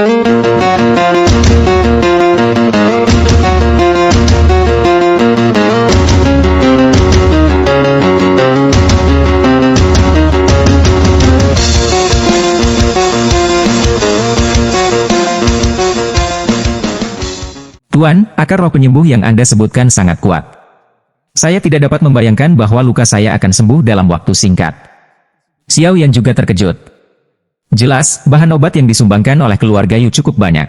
Tuan, akar roh penyembuh yang Anda sebutkan sangat kuat. Saya tidak dapat membayangkan bahwa luka saya akan sembuh dalam waktu singkat. Xiao Yan juga terkejut. Jelas, bahan obat yang disumbangkan oleh keluarga Yu cukup banyak.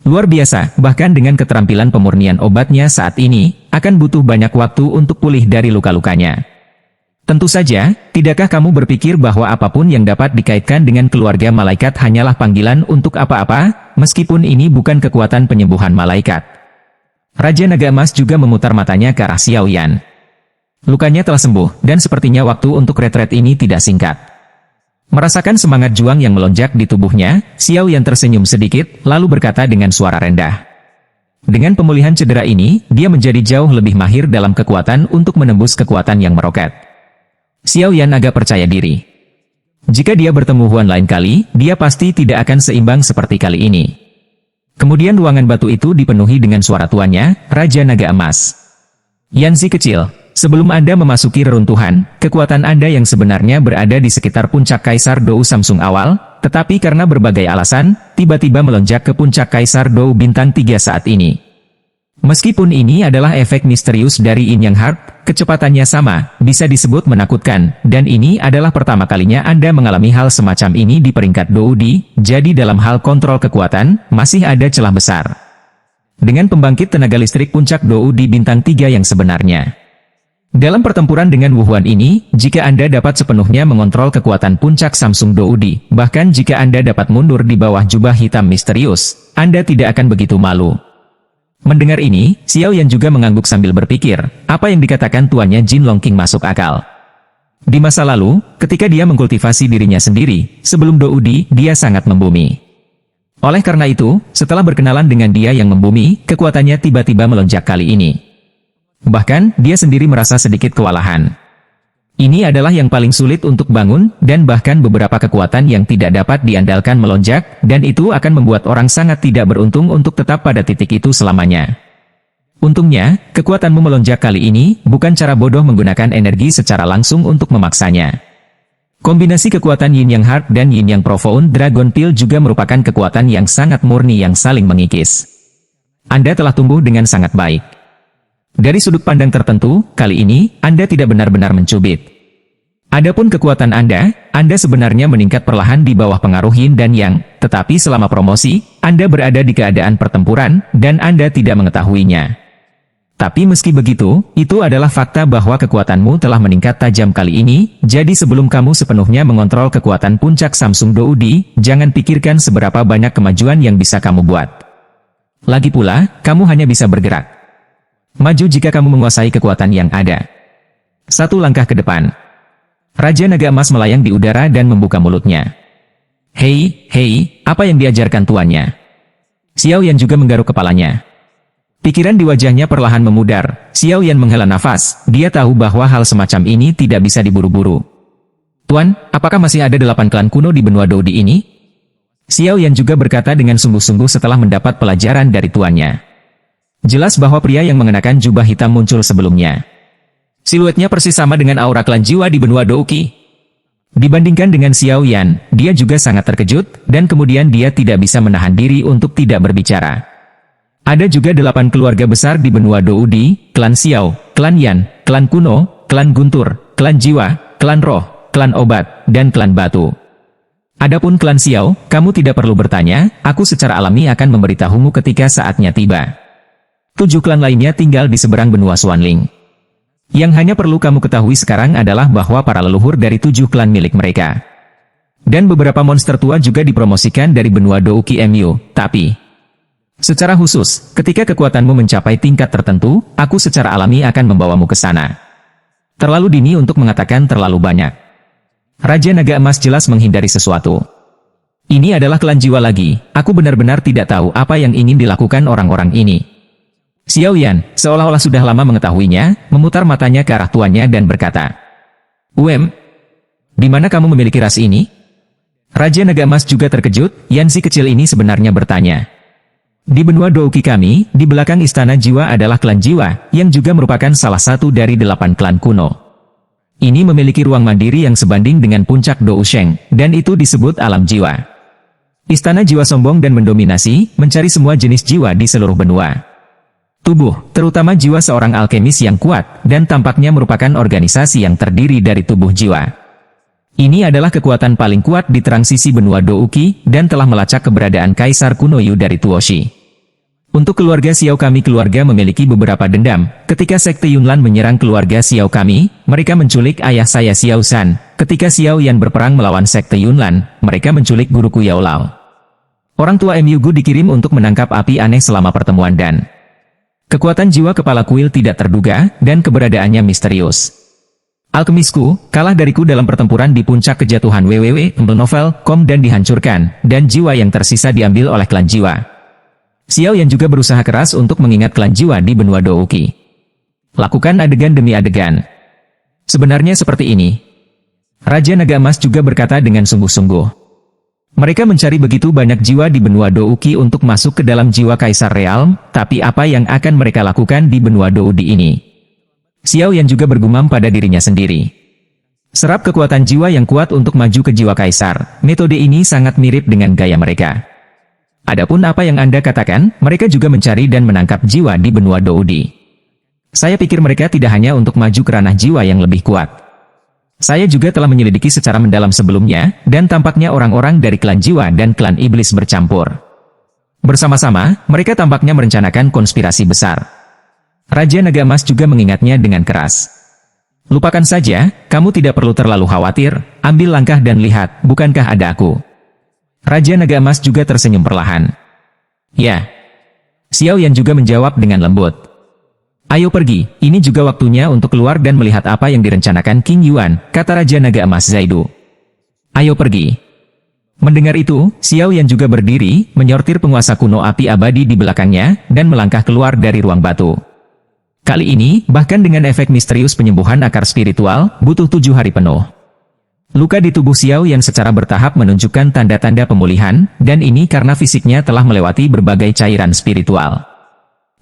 Luar biasa, bahkan dengan keterampilan pemurnian obatnya saat ini, akan butuh banyak waktu untuk pulih dari luka-lukanya. Tentu saja, tidakkah kamu berpikir bahwa apapun yang dapat dikaitkan dengan keluarga malaikat hanyalah panggilan untuk apa-apa, meskipun ini bukan kekuatan penyembuhan malaikat? Raja Naga Emas juga memutar matanya ke arah Xiao Yan. Lukanya telah sembuh, dan sepertinya waktu untuk retret ini tidak singkat. Merasakan semangat juang yang melonjak di tubuhnya, Xiao Yan tersenyum sedikit, lalu berkata dengan suara rendah. Dengan pemulihan cedera ini, dia menjadi jauh lebih mahir dalam kekuatan untuk menembus kekuatan yang meroket. Xiao Yan agak percaya diri. Jika dia bertemu Huan lain kali, dia pasti tidak akan seimbang seperti kali ini. Kemudian ruangan batu itu dipenuhi dengan suara tuannya, Raja Naga Emas. Yanzi kecil, sebelum Anda memasuki reruntuhan, kekuatan Anda yang sebenarnya berada di sekitar puncak Kaisar Dou Samsung awal, tetapi karena berbagai alasan, tiba-tiba melonjak ke puncak Kaisar Dou Bintang 3 saat ini. Meskipun ini adalah efek misterius dari Yin Yang Heart, kecepatannya sama, bisa disebut menakutkan, dan ini adalah pertama kalinya Anda mengalami hal semacam ini di peringkat Doudi, jadi dalam hal kontrol kekuatan, masih ada celah besar. Dengan pembangkit tenaga listrik puncak Doudi Bintang 3 yang sebenarnya. Dalam pertempuran dengan Wuhuan ini, jika Anda dapat sepenuhnya mengontrol kekuatan puncak Samsung Doudi, bahkan jika Anda dapat mundur di bawah jubah hitam misterius, Anda tidak akan begitu malu. Mendengar ini, Xiao Yan juga mengangguk sambil berpikir, apa yang dikatakan tuannya Jin Long King masuk akal. Di masa lalu, ketika dia mengkultivasi dirinya sendiri, sebelum Doudi, dia sangat membumi. Oleh karena itu, setelah berkenalan dengan dia yang membumi, kekuatannya tiba-tiba melonjak kali ini. Bahkan, dia sendiri merasa sedikit kewalahan. Ini adalah yang paling sulit untuk bangun, dan bahkan beberapa kekuatan yang tidak dapat diandalkan melonjak, dan itu akan membuat orang sangat tidak beruntung untuk tetap pada titik itu selamanya. Untungnya, kekuatanmu melonjak kali ini, bukan cara bodoh menggunakan energi secara langsung untuk memaksanya. Kombinasi kekuatan Yin Yang Heart dan Yin Yang Profound Dragon Peel juga merupakan kekuatan yang sangat murni yang saling mengikis. Anda telah tumbuh dengan sangat baik. Dari sudut pandang tertentu, kali ini, Anda tidak benar-benar mencubit. Adapun kekuatan Anda sebenarnya meningkat perlahan di bawah pengaruh Yin dan Yang, tetapi selama promosi, Anda berada di keadaan pertempuran, dan Anda tidak mengetahuinya. Tapi meski begitu, itu adalah fakta bahwa kekuatanmu telah meningkat tajam kali ini, jadi sebelum kamu sepenuhnya mengontrol kekuatan puncak Samsung Doudi, jangan pikirkan seberapa banyak kemajuan yang bisa kamu buat. Lagi pula, kamu hanya bisa bergerak. Maju jika kamu menguasai kekuatan yang ada. Satu langkah ke depan. Raja Naga Emas melayang di udara dan membuka mulutnya. Hei, apa yang diajarkan tuannya? Xiao Yan juga menggaruk kepalanya. Pikiran di wajahnya perlahan memudar. Xiao Yan menghela nafas, dia tahu bahwa hal semacam ini tidak bisa diburu-buru. Tuan, apakah masih ada 8 klan kuno di benua Doudi ini? Xiao Yan juga berkata dengan sungguh-sungguh setelah mendapat pelajaran dari tuannya. Jelas bahwa pria yang mengenakan jubah hitam muncul sebelumnya. Siluetnya persis sama dengan aura klan jiwa di benua Douqi. Dibandingkan dengan Xiao Yan, dia juga sangat terkejut, dan kemudian dia tidak bisa menahan diri untuk tidak berbicara. Ada juga 8 keluarga besar di benua Doudi, klan Xiao, klan Yan, klan kuno, klan guntur, klan jiwa, klan roh, klan obat, dan klan batu. Adapun klan Xiao, kamu tidak perlu bertanya, aku secara alami akan memberitahumu ketika saatnya tiba. 7 klan lainnya tinggal di seberang benua Xuanling. Yang hanya perlu kamu ketahui sekarang adalah bahwa para leluhur dari 7 klan milik mereka. Dan beberapa monster tua juga dipromosikan dari benua Douqi Mu, tapi secara khusus, ketika kekuatanmu mencapai tingkat tertentu, aku secara alami akan membawamu ke sana. Terlalu dini untuk mengatakan terlalu banyak. Raja Naga Emas jelas menghindari sesuatu. Ini adalah klan jiwa lagi, aku benar-benar tidak tahu apa yang ingin dilakukan orang-orang ini. Xiao Yan, seolah-olah sudah lama mengetahuinya, memutar matanya ke arah tuannya dan berkata, di mana kamu memiliki ras ini? Raja Naga Emas juga terkejut. Yanzi kecil ini sebenarnya bertanya. Di benua Douki kami, di belakang Istana Jiwa adalah klan Jiwa, yang juga merupakan salah satu dari 8 klan kuno. Ini memiliki ruang mandiri yang sebanding dengan puncak Dousheng, dan itu disebut alam jiwa. Istana Jiwa sombong dan mendominasi, mencari semua jenis jiwa di seluruh benua. Tubuh, terutama jiwa seorang alkemis yang kuat, dan tampaknya merupakan organisasi yang terdiri dari tubuh jiwa. Ini adalah kekuatan paling kuat di transisi benua Douki, dan telah melacak keberadaan Kaisar kuno Yu dari Tuoshi. Untuk keluarga Xiao kami keluarga memiliki beberapa dendam. Ketika Sekte Yunlan menyerang keluarga Xiao kami, mereka menculik ayah saya Xiao San. Ketika Xiao Yan berperang melawan Sekte Yunlan, mereka menculik guruku Yao Lao. Orang tua Mu Gu dikirim untuk menangkap api aneh selama pertemuan dan kekuatan jiwa kepala kuil tidak terduga, dan keberadaannya misterius. Alkemisku, kalah dariku dalam pertempuran di puncak kejatuhan Novel, dan dihancurkan, dan jiwa yang tersisa diambil oleh klan jiwa. Xiao Yan juga berusaha keras untuk mengingat klan jiwa di benua Douki. Lakukan adegan demi adegan. Sebenarnya seperti ini. Raja Naga Emas juga berkata dengan sungguh-sungguh. Mereka mencari begitu banyak jiwa di benua Douki untuk masuk ke dalam jiwa Kaisar Realm, tapi apa yang akan mereka lakukan di benua Doudi ini? Xiao Yan juga bergumam pada dirinya sendiri. Serap kekuatan jiwa yang kuat untuk maju ke jiwa Kaisar. Metode ini sangat mirip dengan gaya mereka. Adapun apa yang Anda katakan, mereka juga mencari dan menangkap jiwa di benua Doudi. Saya pikir mereka tidak hanya untuk maju ke ranah jiwa yang lebih kuat. Saya juga telah menyelidiki secara mendalam sebelumnya, dan tampaknya orang-orang dari klan jiwa dan klan iblis bercampur. Bersama-sama, mereka tampaknya merencanakan konspirasi besar. Raja Naga Emas juga mengingatnya dengan keras. Lupakan saja, kamu tidak perlu terlalu khawatir, ambil langkah dan lihat, bukankah ada aku? Raja Naga Emas juga tersenyum perlahan. Ya. Xiao Yan juga menjawab dengan lembut. Ayo pergi, ini juga waktunya untuk keluar dan melihat apa yang direncanakan King Yuan, kata Raja Naga Emas Zaidu. Ayo pergi. Mendengar itu, Xiao Yan juga berdiri, menyortir penguasa kuno api abadi di belakangnya, dan melangkah keluar dari ruang batu. Kali ini, bahkan dengan efek misterius penyembuhan akar spiritual, butuh 7 hari penuh. Luka di tubuh Xiao Yan secara bertahap menunjukkan tanda-tanda pemulihan, dan ini karena fisiknya telah melewati berbagai cairan spiritual.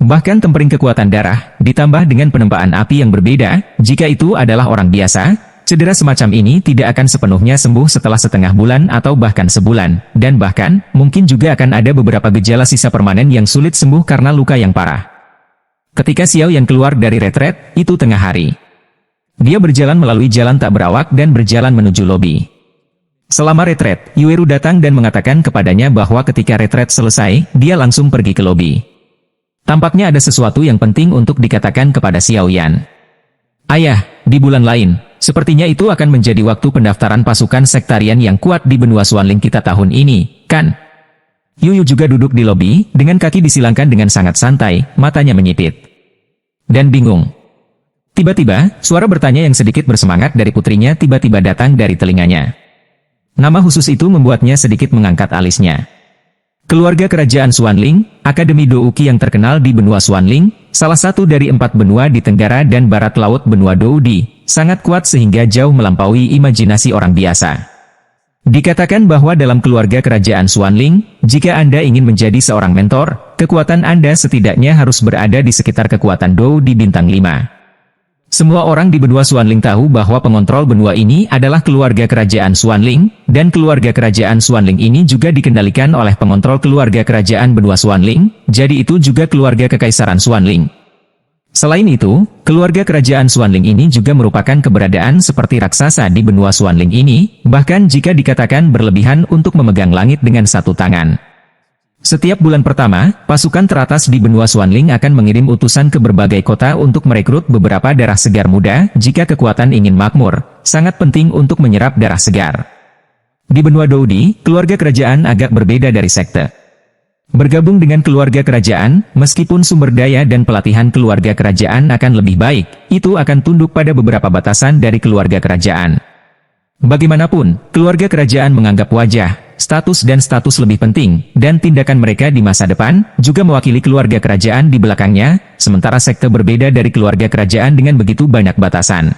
Bahkan tempering kekuatan darah, ditambah dengan penempaan api yang berbeda, jika itu adalah orang biasa, cedera semacam ini tidak akan sepenuhnya sembuh setelah setengah bulan atau bahkan sebulan, dan bahkan, mungkin juga akan ada beberapa gejala sisa permanen yang sulit sembuh karena luka yang parah. Ketika Xiao Yan keluar dari retret, itu tengah hari. Dia berjalan melalui jalan tak berawak dan berjalan menuju lobi. Selama retret, Yueru datang dan mengatakan kepadanya bahwa ketika retret selesai, dia langsung pergi ke lobi. Tampaknya ada sesuatu yang penting untuk dikatakan kepada Xiao Yan. Ayah, di bulan lain, sepertinya itu akan menjadi waktu pendaftaran pasukan sektarian yang kuat di benua Xuanling kita tahun ini, kan? Yuyu juga duduk di lobi, dengan kaki disilangkan dengan sangat santai, matanya menyipit. Dan bingung. Tiba-tiba, suara bertanya yang sedikit bersemangat dari putrinya tiba-tiba datang dari telinganya. Nama khusus itu membuatnya sedikit mengangkat alisnya. Keluarga kerajaan Xuanling, Akademi Douki yang terkenal di benua Xuanling, salah satu dari 4 benua di tenggara dan barat laut benua Doudi, sangat kuat sehingga jauh melampaui imajinasi orang biasa. Dikatakan bahwa dalam keluarga kerajaan Xuanling, jika Anda ingin menjadi seorang mentor, kekuatan Anda setidaknya harus berada di sekitar kekuatan Dou di bintang 5. Semua orang di benua Xuanling tahu bahwa pengontrol benua ini adalah keluarga kerajaan Xuanling, dan keluarga kerajaan Xuanling ini juga dikendalikan oleh pengontrol keluarga kerajaan benua Xuanling, jadi itu juga keluarga kekaisaran Xuanling. Selain itu, keluarga kerajaan Xuanling ini juga merupakan keberadaan seperti raksasa di benua Xuanling ini, bahkan jika dikatakan berlebihan untuk memegang langit dengan satu tangan. Setiap bulan pertama, pasukan teratas di benua Xuanling akan mengirim utusan ke berbagai kota untuk merekrut beberapa darah segar muda jika kekuatan ingin makmur, sangat penting untuk menyerap darah segar. Di benua Doudi, keluarga kerajaan agak berbeda dari sekte. Bergabung dengan keluarga kerajaan, meskipun sumber daya dan pelatihan keluarga kerajaan akan lebih baik, itu akan tunduk pada beberapa batasan dari keluarga kerajaan. Bagaimanapun, keluarga kerajaan menganggap wajah, status dan status lebih penting, dan tindakan mereka di masa depan, juga mewakili keluarga kerajaan di belakangnya, sementara sekte berbeda dari keluarga kerajaan dengan begitu banyak batasan.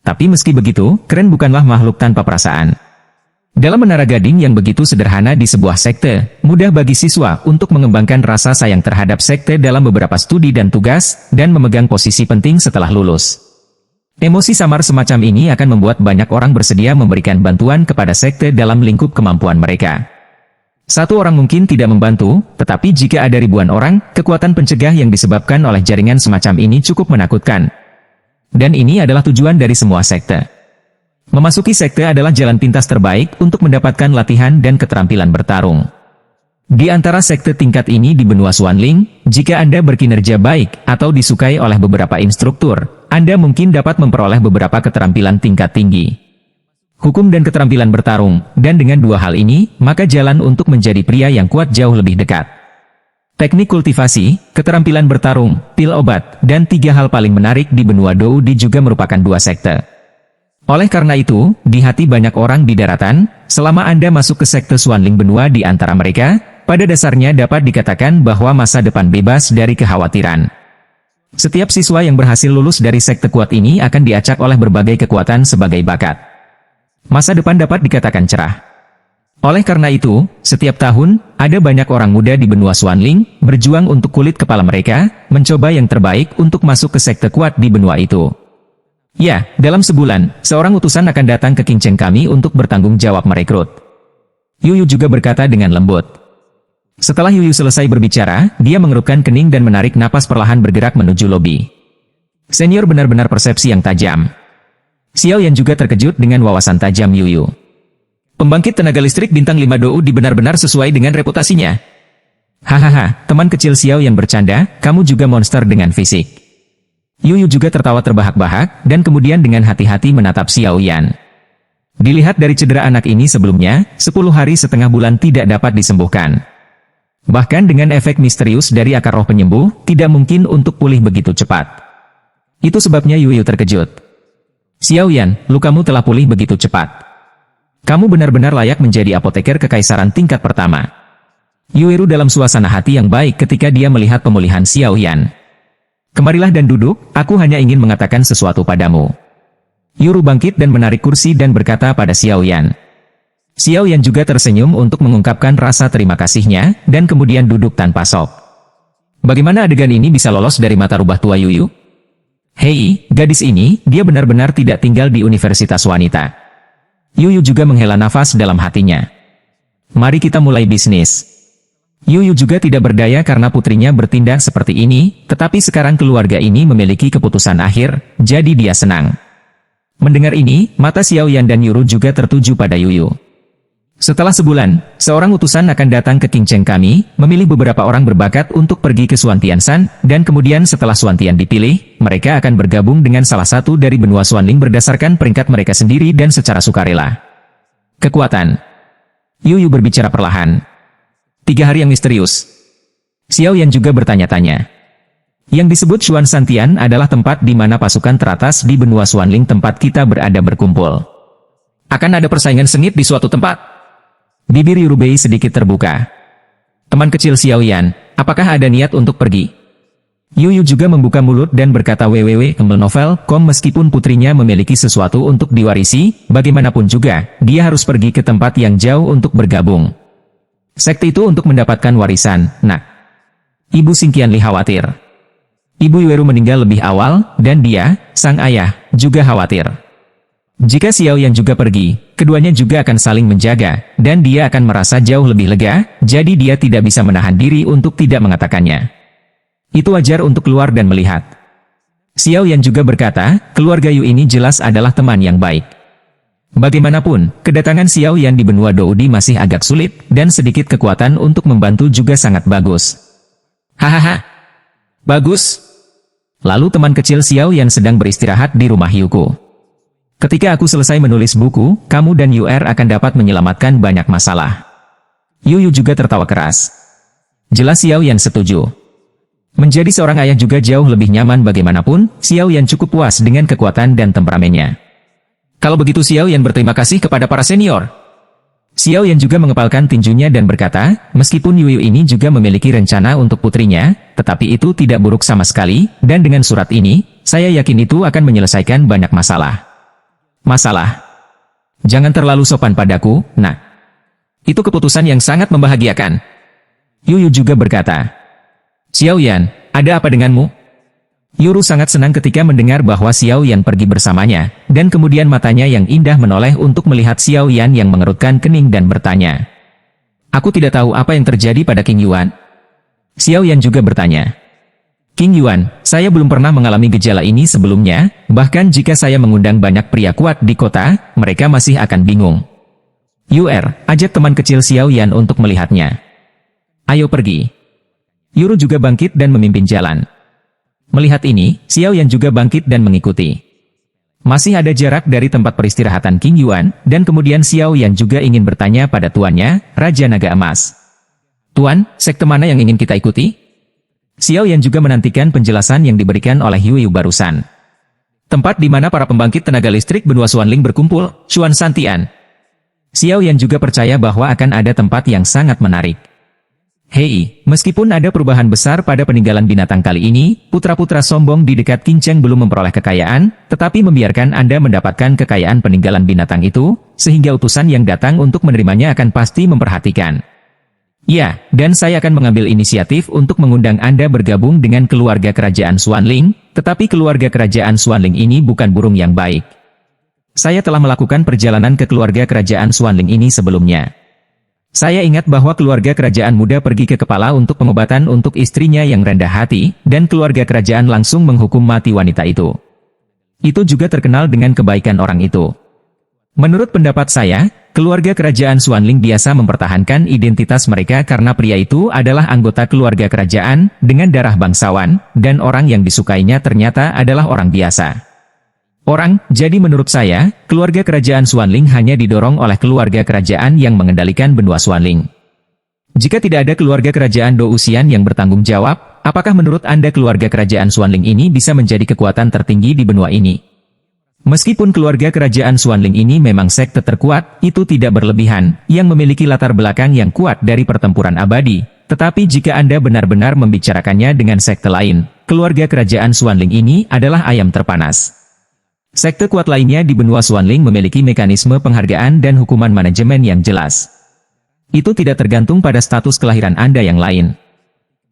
Tapi meski begitu, Keren bukanlah makhluk tanpa perasaan. Dalam menara gading yang begitu sederhana di sebuah sekte, mudah bagi siswa untuk mengembangkan rasa sayang terhadap sekte dalam beberapa studi dan tugas, dan memegang posisi penting setelah lulus. Emosi samar semacam ini akan membuat banyak orang bersedia memberikan bantuan kepada sekte dalam lingkup kemampuan mereka. Satu orang mungkin tidak membantu, tetapi jika ada ribuan orang, kekuatan pencegah yang disebabkan oleh jaringan semacam ini cukup menakutkan. Dan ini adalah tujuan dari semua sekte. Memasuki sekte adalah jalan pintas terbaik untuk mendapatkan latihan dan keterampilan bertarung. Di antara sekte tingkat ini di benua Xuanling, jika Anda berkinerja baik atau disukai oleh beberapa instruktur, Anda mungkin dapat memperoleh beberapa keterampilan tingkat tinggi. Hukum dan keterampilan bertarung, dan dengan dua hal ini, maka jalan untuk menjadi pria yang kuat jauh lebih dekat. Teknik kultivasi, keterampilan bertarung, pil obat, dan tiga hal paling menarik di benua Doudi juga merupakan dua sekte. Oleh karena itu, di hati banyak orang di daratan, selama Anda masuk ke sekte Xuanling benua di antara mereka, pada dasarnya dapat dikatakan bahwa masa depan bebas dari kekhawatiran. Setiap siswa yang berhasil lulus dari sekte kuat ini akan diacak oleh berbagai kekuatan sebagai bakat. Masa depan dapat dikatakan cerah. Oleh karena itu, setiap tahun, ada banyak orang muda di benua Xuanling, berjuang untuk kulit kepala mereka, mencoba yang terbaik untuk masuk ke sekte kuat di benua itu. Ya, dalam sebulan, seorang utusan akan datang ke Qingcheng kami untuk bertanggung jawab merekrut. Yuyu juga berkata dengan lembut. Setelah Yuyu selesai berbicara, dia mengerutkan kening dan menarik napas perlahan bergerak menuju lobi. Senior benar-benar persepsi yang tajam. Xiao Yan juga terkejut dengan wawasan tajam Yuyu. Pembangkit tenaga listrik bintang 5 Doudi benar-benar sesuai dengan reputasinya. Hahaha, teman kecil Xiao Yan bercanda, kamu juga monster dengan fisik. Yuyu juga tertawa terbahak-bahak, dan kemudian dengan hati-hati menatap Xiao Yan. Dilihat dari cedera anak ini sebelumnya, 10 hari setengah bulan tidak dapat disembuhkan. Bahkan dengan efek misterius dari akar roh penyembuh, tidak mungkin untuk pulih begitu cepat. Itu sebabnya Yuyu terkejut. Xiao Yan, lukamu telah pulih begitu cepat. Kamu benar-benar layak menjadi apoteker kekaisaran tingkat pertama. Yueru dalam suasana hati yang baik ketika dia melihat pemulihan Xiao Yan. Kemarilah dan duduk, aku hanya ingin mengatakan sesuatu padamu. Yuru bangkit dan menarik kursi dan berkata pada Xiao Yan. Xiao Yan juga tersenyum untuk mengungkapkan rasa terima kasihnya, dan kemudian duduk tanpa sop. Bagaimana adegan ini bisa lolos dari mata rubah tua Yuyu? Hei, gadis ini, dia benar-benar tidak tinggal di universitas wanita. Yuyu juga menghela nafas dalam hatinya. Mari kita mulai bisnis. Yuyu juga tidak berdaya karena putrinya bertindak seperti ini, tetapi sekarang keluarga ini memiliki keputusan akhir, jadi dia senang. Mendengar ini, mata Xiao Yan dan Yuru juga tertuju pada Yuyu. Setelah sebulan, seorang utusan akan datang ke Qingcheng kami, memilih beberapa orang berbakat untuk pergi ke Xuantianshan, dan kemudian setelah Xuantian dipilih, mereka akan bergabung dengan salah satu dari benua Xuanling berdasarkan peringkat mereka sendiri dan secara sukarela. Kekuatan. Yuyu berbicara perlahan. 3 hari yang misterius. Xiao Yan juga bertanya-tanya. Yang disebut Xuan Shantian adalah tempat di mana pasukan teratas di benua Xuanling tempat kita berada berkumpul. Akan ada persaingan sengit di suatu tempat. Bibir Yurubei sedikit terbuka. Teman kecil Xiao Yan, apakah ada niat untuk pergi? Yuyu juga membuka mulut dan berkata www.novel.com meskipun putrinya memiliki sesuatu untuk diwarisi, bagaimanapun juga, dia harus pergi ke tempat yang jauh untuk bergabung. Sekte itu untuk mendapatkan warisan, nak. Ibu Xingqianli khawatir. Ibu Yueru meninggal lebih awal, dan dia, sang ayah, juga khawatir. Jika Xiao Yan juga pergi, keduanya juga akan saling menjaga, dan dia akan merasa jauh lebih lega, jadi dia tidak bisa menahan diri untuk tidak mengatakannya. Itu wajar untuk keluar dan melihat. Xiao Yan juga berkata, keluarga Yu ini jelas adalah teman yang baik. Bagaimanapun, kedatangan Xiao Yan di benua Doudi masih agak sulit, dan sedikit kekuatan untuk membantu juga sangat bagus. Hahaha. Bagus. Lalu teman kecil Xiao Yan sedang beristirahat di rumah Yuko. Ketika aku selesai menulis buku, kamu dan Yuer akan dapat menyelamatkan banyak masalah. Yuyu juga tertawa keras. Jelas Xiao Yan setuju. Menjadi seorang ayah juga jauh lebih nyaman bagaimanapun, Xiao Yan cukup puas dengan kekuatan dan temperamennya. Kalau begitu Xiao Yan berterima kasih kepada para senior. Xiao Yan juga mengepalkan tinjunya dan berkata, meskipun Yuyu ini juga memiliki rencana untuk putrinya, tetapi itu tidak buruk sama sekali, dan dengan surat ini, saya yakin itu akan menyelesaikan banyak masalah. Masalah? Jangan terlalu sopan padaku, nak. Itu keputusan yang sangat membahagiakan. Yuyu juga berkata. Xiao Yan, ada apa denganmu? Yuru sangat senang ketika mendengar bahwa Xiao Yan pergi bersamanya, dan kemudian matanya yang indah menoleh untuk melihat Xiao Yan yang mengerutkan kening dan bertanya. Aku tidak tahu apa yang terjadi pada King Yuan. Xiao Yan juga bertanya. King Yuan, saya belum pernah mengalami gejala ini sebelumnya, bahkan jika saya mengundang banyak pria kuat di kota, mereka masih akan bingung. Yuer, ajak teman kecil Xiao Yan untuk melihatnya. Ayo pergi. Yuru juga bangkit dan memimpin jalan. Melihat ini, Xiao Yan juga bangkit dan mengikuti. Masih ada jarak dari tempat peristirahatan King Yuan, dan kemudian Xiao Yan juga ingin bertanya pada tuannya, Raja Naga Emas. Tuan, sekte mana yang ingin kita ikuti? Xiao Yan juga menantikan penjelasan yang diberikan oleh Yuyu barusan. Tempat di mana para pembangkit tenaga listrik benua Xuanling berkumpul, Xuan Santian. Xiao Yan juga percaya bahwa akan ada tempat yang sangat menarik. Hei, meskipun ada perubahan besar pada peninggalan binatang kali ini, putra-putra sombong di dekat Qingcheng belum memperoleh kekayaan, tetapi membiarkan Anda mendapatkan kekayaan peninggalan binatang itu, sehingga utusan yang datang untuk menerimanya akan pasti memperhatikan. Ya, dan saya akan mengambil inisiatif untuk mengundang Anda bergabung dengan keluarga kerajaan Xuanling, tetapi keluarga kerajaan Xuanling ini bukan burung yang baik. Saya telah melakukan perjalanan ke keluarga kerajaan Xuanling ini sebelumnya. Saya ingat bahwa keluarga kerajaan muda pergi ke kepala untuk pengobatan untuk istrinya yang rendah hati, dan keluarga kerajaan langsung menghukum mati wanita itu. Itu juga terkenal dengan kebaikan orang itu. Menurut pendapat saya, keluarga kerajaan Xuanling biasa mempertahankan identitas mereka karena pria itu adalah anggota keluarga kerajaan, dengan darah bangsawan, dan orang yang disukainya ternyata adalah orang biasa. Jadi menurut saya, keluarga kerajaan Xuanling hanya didorong oleh keluarga kerajaan yang mengendalikan benua Xuanling. Jika tidak ada keluarga kerajaan Dousian yang bertanggung jawab, apakah menurut Anda keluarga kerajaan Xuanling ini bisa menjadi kekuatan tertinggi di benua ini? Meskipun keluarga kerajaan Xuanling ini memang sekte terkuat, itu tidak berlebihan, yang memiliki latar belakang yang kuat dari pertempuran abadi. Tetapi jika Anda benar-benar membicarakannya dengan sekte lain, keluarga kerajaan Xuanling ini adalah ayam terpanas. Sekte kuat lainnya di benua Xuanling memiliki mekanisme penghargaan dan hukuman manajemen yang jelas. Itu tidak tergantung pada status kelahiran Anda yang lain.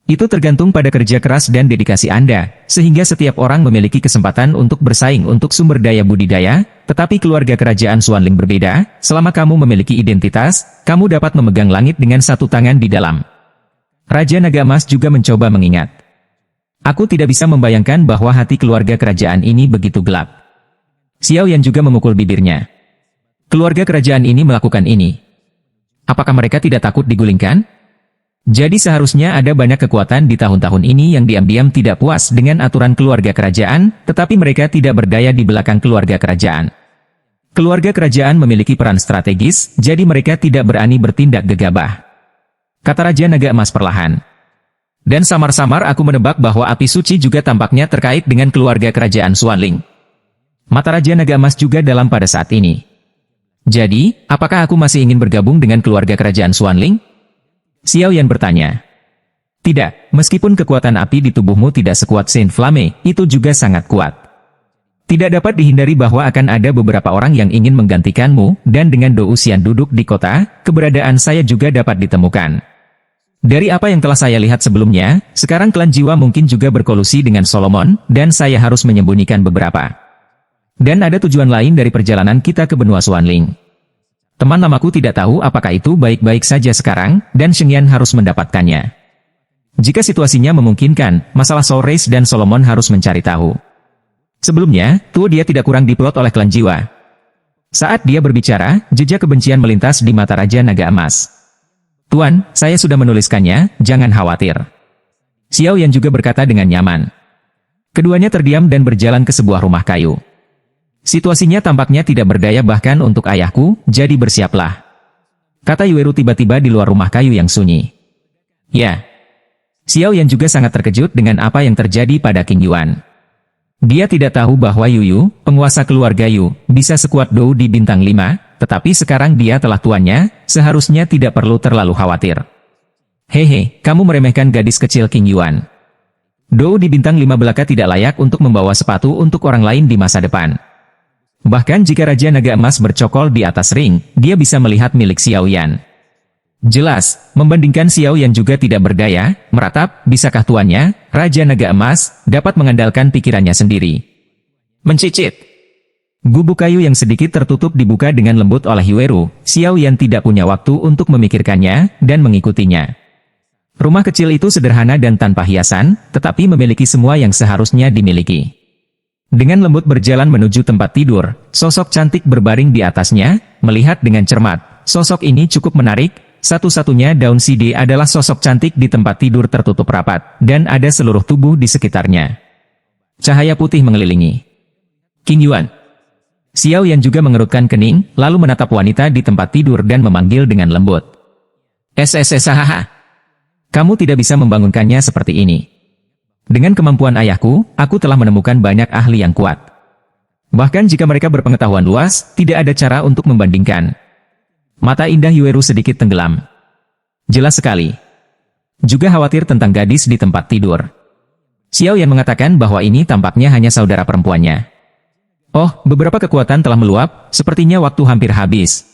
Itu tergantung pada kerja keras dan dedikasi Anda, sehingga setiap orang memiliki kesempatan untuk bersaing untuk sumber daya budidaya, tetapi keluarga kerajaan Xuanling berbeda. Selama kamu memiliki identitas, kamu dapat memegang langit dengan satu tangan di dalam. Raja Naga Emas juga mencoba mengingat. Aku tidak bisa membayangkan bahwa hati keluarga kerajaan ini begitu gelap. Xiao Yan juga memukul bibirnya. Keluarga kerajaan ini melakukan ini. Apakah mereka tidak takut digulingkan? Jadi seharusnya ada banyak kekuatan di tahun-tahun ini yang diam-diam tidak puas dengan aturan keluarga kerajaan, tetapi mereka tidak berdaya di belakang keluarga kerajaan. Keluarga kerajaan memiliki peran strategis, jadi mereka tidak berani bertindak gegabah. Kata Raja Naga Emas perlahan. Dan samar-samar aku menebak bahwa api suci juga tampaknya terkait dengan keluarga kerajaan Xuanling. Mata Raja Naga Emas juga dalam pada saat ini. Jadi, apakah aku masih ingin bergabung dengan keluarga kerajaan Xuanling? Xiao Yan bertanya. Tidak, meskipun kekuatan api di tubuhmu tidak sekuat Saint Flame, itu juga sangat kuat. Tidak dapat dihindari bahwa akan ada beberapa orang yang ingin menggantikanmu, dan dengan Dousian duduk di kota, keberadaan saya juga dapat ditemukan. Dari apa yang telah saya lihat sebelumnya, sekarang klan jiwa mungkin juga berkolusi dengan Solomon, dan saya harus menyembunyikan beberapa. Dan ada tujuan lain dari perjalanan kita ke benua Xuanling. Teman lamaku tidak tahu apakah itu baik-baik saja sekarang, dan Shengyan harus mendapatkannya. Jika situasinya memungkinkan, masalah Soul Race dan Solomon harus mencari tahu. Sebelumnya, dia tidak kurang diplot oleh klan jiwa. Saat dia berbicara, jejak kebencian melintas di mata Raja Naga Emas. Tuan, saya sudah menuliskannya, jangan khawatir. Xiao Yan juga berkata dengan nyaman. Keduanya terdiam dan berjalan ke sebuah rumah kayu. Situasinya tampaknya tidak berdaya bahkan untuk ayahku, jadi bersiaplah. Kata Yueru tiba-tiba di luar rumah kayu yang sunyi. Ya. Xiao Yan juga sangat terkejut dengan apa yang terjadi pada King Yuan. Dia tidak tahu bahwa Yuyu, penguasa keluarga Yu, bisa sekuat Dou di bintang 5, tetapi sekarang dia telah tuannya, seharusnya tidak perlu terlalu khawatir. Hehe, kamu meremehkan gadis kecil King Yuan. Dou di bintang 5 belaka tidak layak untuk membawa sepatu untuk orang lain di masa depan. Bahkan jika Raja Naga Emas bercokol di atas ring, dia bisa melihat milik Xiao Yan. Jelas, membandingkan Xiao Yan juga tidak berdaya, meratap, bisakah tuannya, Raja Naga Emas, dapat mengandalkan pikirannya sendiri. Mencicit. Gubuk kayu yang sedikit tertutup dibuka dengan lembut oleh Yueru. Xiao Yan tidak punya waktu untuk memikirkannya, dan mengikutinya. Rumah kecil itu sederhana dan tanpa hiasan, tetapi memiliki semua yang seharusnya dimiliki. Dengan lembut berjalan menuju tempat tidur, sosok cantik berbaring di atasnya, melihat dengan cermat. Sosok ini cukup menarik, satu-satunya daun side adalah sosok cantik di tempat tidur tertutup rapat, dan ada seluruh tubuh di sekitarnya. Cahaya putih mengelilingi. King Yuan. Xiao Yan juga mengerutkan kening, lalu menatap wanita di tempat tidur dan memanggil dengan lembut. SSSHH. Kamu tidak bisa membangunkannya seperti ini. Dengan kemampuan ayahku, aku telah menemukan banyak ahli yang kuat. Bahkan jika mereka berpengetahuan luas, tidak ada cara untuk membandingkan. Mata indah Yueru sedikit tenggelam. Jelas sekali. Juga khawatir tentang gadis di tempat tidur. Xiao Yan mengatakan bahwa ini tampaknya hanya saudara perempuannya. Oh, beberapa kekuatan telah meluap, sepertinya waktu hampir habis.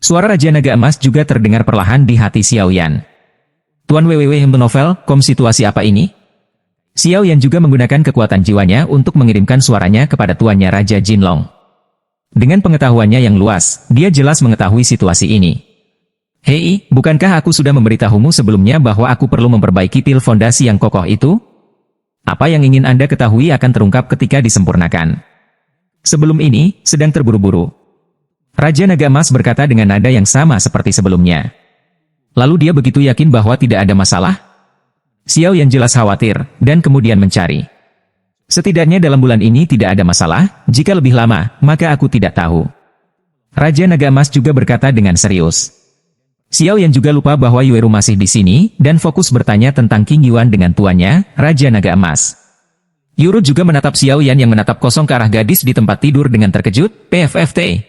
Suara Raja Naga Emas juga terdengar perlahan di hati Xiao Yan. Tuan Novel, situasi apa ini? Xiao Yan juga menggunakan kekuatan jiwanya untuk mengirimkan suaranya kepada tuannya Raja Jinlong. Dengan pengetahuannya yang luas, dia jelas mengetahui situasi ini. Hei, bukankah aku sudah memberitahumu sebelumnya bahwa aku perlu memperbaiki pil fondasi yang kokoh itu? Apa yang ingin Anda ketahui akan terungkap ketika disempurnakan. Sebelum ini, sedang terburu-buru. Raja Naga Emas berkata dengan nada yang sama seperti sebelumnya. Lalu dia begitu yakin bahwa tidak ada masalah? Xiao Yan jelas khawatir, dan kemudian mencari. Setidaknya dalam bulan ini tidak ada masalah, jika lebih lama, maka aku tidak tahu. Raja Naga Emas juga berkata dengan serius. Xiao Yan juga lupa bahwa Yueru masih di sini, dan fokus bertanya tentang King Yuan dengan tuannya, Raja Naga Emas. Yueru juga menatap Xiao Yan yang menatap kosong ke arah gadis di tempat tidur dengan terkejut, PFFT.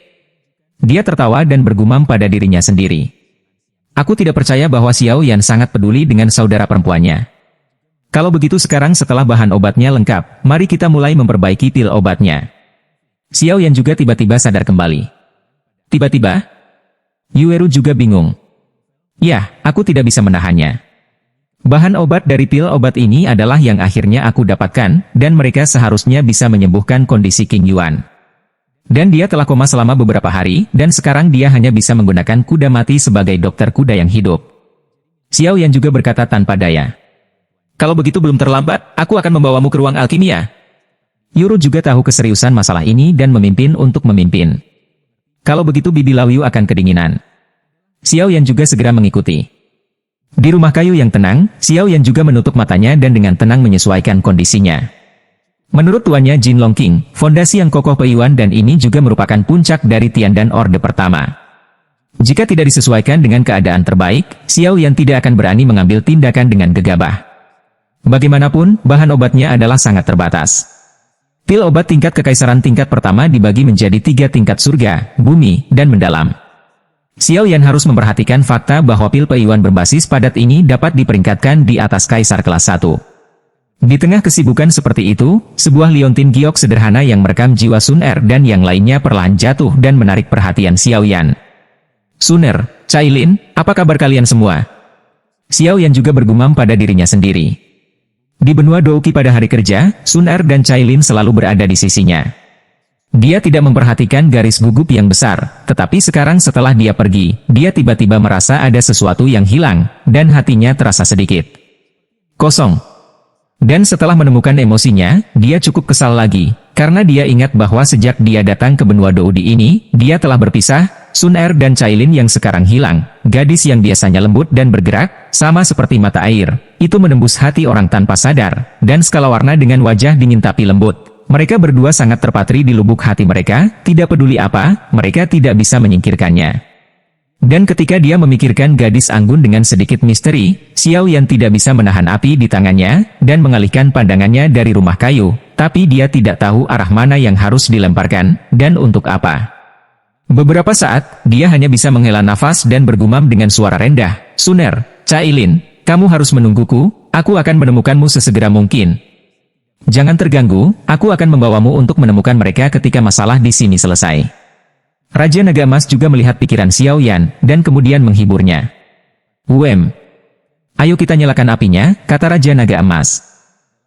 Dia tertawa dan bergumam pada dirinya sendiri. Aku tidak percaya bahwa Xiao Yan sangat peduli dengan saudara perempuannya. Kalau begitu sekarang setelah bahan obatnya lengkap, mari kita mulai memperbaiki pil obatnya. Xiao Yan juga tiba-tiba sadar kembali. Tiba-tiba, Yueru juga bingung. Ya, aku tidak bisa menahannya. Bahan obat dari pil obat ini adalah yang akhirnya aku dapatkan, dan mereka seharusnya bisa menyembuhkan kondisi King Yuan. Dan dia telah koma selama beberapa hari, dan sekarang dia hanya bisa menggunakan kuda mati sebagai dokter kuda yang hidup. Xiao Yan juga berkata tanpa daya. Kalau begitu belum terlambat, aku akan membawamu ke ruang alkimia. Yueru juga tahu keseriusan masalah ini dan memimpin untuk memimpin. Kalau begitu Bibi Laoyu akan kedinginan. Xiao Yan juga segera mengikuti. Di rumah kayu yang tenang, Xiao Yan juga menutup matanya dan dengan tenang menyesuaikan kondisinya. Menurut tuannya Jinlong King, fondasi yang kokoh Peiyuan dan ini juga merupakan puncak dari Tiandan Orde pertama. Jika tidak disesuaikan dengan keadaan terbaik, Xiao Yan tidak akan berani mengambil tindakan dengan gegabah. Bagaimanapun, bahan obatnya adalah sangat terbatas. Pil obat tingkat kekaisaran tingkat pertama dibagi menjadi 3 tingkat surga, bumi, dan mendalam. Xiao Yan harus memperhatikan fakta bahwa pil Peiyuan berbasis padat ini dapat diperingkatkan di atas kaisar kelas 1. Di tengah kesibukan seperti itu, sebuah liontin giok sederhana yang merekam jiwa Sun Er dan yang lainnya perlahan jatuh dan menarik perhatian Xiao Yan. Sun Er, Cailin, apa kabar kalian semua? Xiao Yan juga bergumam pada dirinya sendiri. Di benua Douqi pada hari kerja, Sun Er dan Cailin selalu berada di sisinya. Dia tidak memperhatikan garis gugup yang besar, tetapi sekarang setelah dia pergi, dia tiba-tiba merasa ada sesuatu yang hilang, dan hatinya terasa sedikit kosong. Dan setelah menemukan emosinya, dia cukup kesal lagi, karena dia ingat bahwa sejak dia datang ke benua Doudi ini, dia telah berpisah. Sun Er dan Cailin yang sekarang hilang, gadis yang biasanya lembut dan bergerak, sama seperti mata air, itu menembus hati orang tanpa sadar, dan skala warna dengan wajah dingin tapi lembut. Mereka berdua sangat terpatri di lubuk hati mereka, tidak peduli apa, mereka tidak bisa menyingkirkannya. Dan ketika dia memikirkan gadis anggun dengan sedikit misteri, Xiao Yan tidak bisa menahan api di tangannya, dan mengalihkan pandangannya dari rumah kayu, tapi dia tidak tahu arah mana yang harus dilemparkan, dan untuk apa. Beberapa saat, dia hanya bisa menghela nafas dan bergumam dengan suara rendah, Sun Er, Cailin, kamu harus menungguku, aku akan menemukanmu sesegera mungkin. Jangan terganggu, aku akan membawamu untuk menemukan mereka ketika masalah di sini selesai. Raja Naga Emas juga melihat pikiran Xiao Yan, dan kemudian menghiburnya. Ayo kita nyalakan apinya, kata Raja Naga Emas.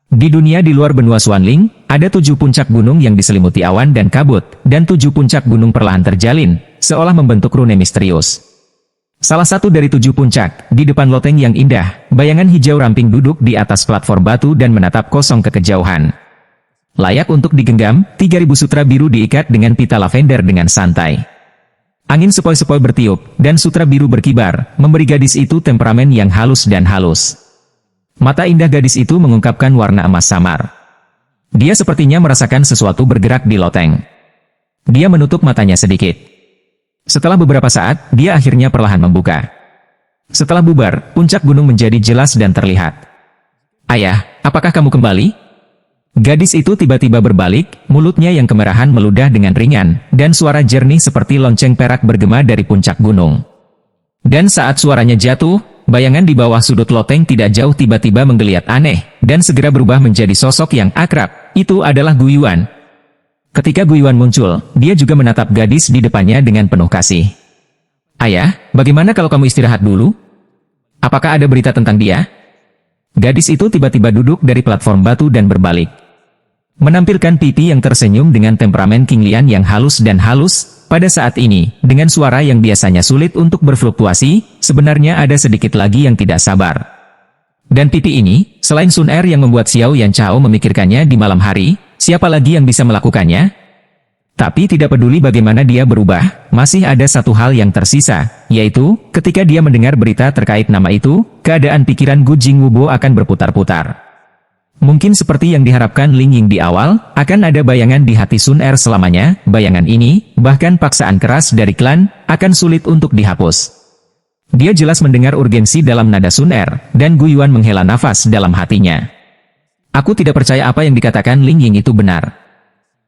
Di dunia di luar benua Xuanling, ada 7 puncak gunung yang diselimuti awan dan kabut, dan 7 puncak gunung perlahan terjalin, seolah membentuk rune misterius. Salah satu dari 7 puncak, di depan loteng yang indah, bayangan hijau ramping duduk di atas platform batu dan menatap kosong ke kejauhan. Layak untuk digenggam, 3.000 sutra biru diikat dengan pita lavender dengan santai. Angin sepoi-sepoi bertiup, dan sutra biru berkibar, memberi gadis itu temperamen yang halus dan halus. Mata indah gadis itu mengungkapkan warna emas samar. Dia sepertinya merasakan sesuatu bergerak di loteng. Dia menutup matanya sedikit. Setelah beberapa saat, dia akhirnya perlahan membuka. Setelah bubar, puncak gunung menjadi jelas dan terlihat. Ayah, apakah kamu kembali? Gadis itu tiba-tiba berbalik, mulutnya yang kemerahan meludah dengan ringan, dan suara jernih seperti lonceng perak bergema dari puncak gunung. Dan saat suaranya jatuh, bayangan di bawah sudut loteng tidak jauh tiba-tiba menggeliat aneh, dan segera berubah menjadi sosok yang akrab. Itu adalah Gu Yuan. Ketika Gu Yuan muncul, dia juga menatap gadis di depannya dengan penuh kasih. Ayah, bagaimana kalau kamu istirahat dulu? Apakah ada berita tentang dia? Gadis itu tiba-tiba duduk dari platform batu dan berbalik. Menampilkan pipi yang tersenyum dengan temperamen King Lian yang halus dan halus, pada saat ini, dengan suara yang biasanya sulit untuk berfluktuasi, sebenarnya ada sedikit lagi yang tidak sabar. Dan pipi ini, selain Sun Er yang membuat Xiao Yan Chao memikirkannya di malam hari, siapa lagi yang bisa melakukannya? Tapi tidak peduli bagaimana dia berubah, masih ada satu hal yang tersisa, yaitu, ketika dia mendengar berita terkait nama itu, keadaan pikiran Gu Jingwubo akan berputar-putar. Mungkin seperti yang diharapkan Ling Ying di awal, akan ada bayangan di hati Sun Er selamanya, bayangan ini, bahkan paksaan keras dari klan, akan sulit untuk dihapus. Dia jelas mendengar urgensi dalam nada Sun Er, dan Gu Yuan menghela nafas dalam hatinya. Aku tidak percaya apa yang dikatakan Ling Ying itu benar.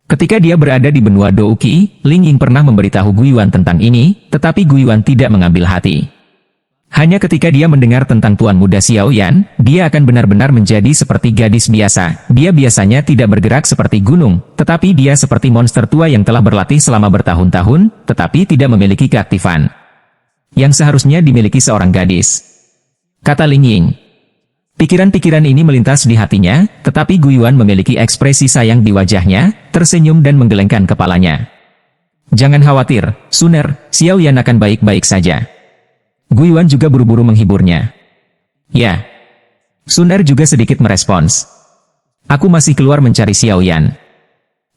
Ketika dia berada di benua Douqi, Ling Ying pernah memberitahu Gu Yuan tentang ini, tetapi Gu Yuan tidak mengambil hati. Hanya ketika dia mendengar tentang Tuan Muda Xiao Yan, dia akan benar-benar menjadi seperti gadis biasa. Dia biasanya tidak bergerak seperti gunung, tetapi dia seperti monster tua yang telah berlatih selama bertahun-tahun, tetapi tidak memiliki keaktifan yang seharusnya dimiliki seorang gadis, kata Ling Ying. Pikiran-pikiran ini melintas di hatinya, tetapi Gu Yuan memiliki ekspresi sayang di wajahnya, tersenyum dan menggelengkan kepalanya. Jangan khawatir, Sun Er, Xiao Yan akan baik-baik saja. Gu Yuan juga buru-buru menghiburnya. Ya. Sun Er juga sedikit merespons. Aku masih keluar mencari Xiao Yan.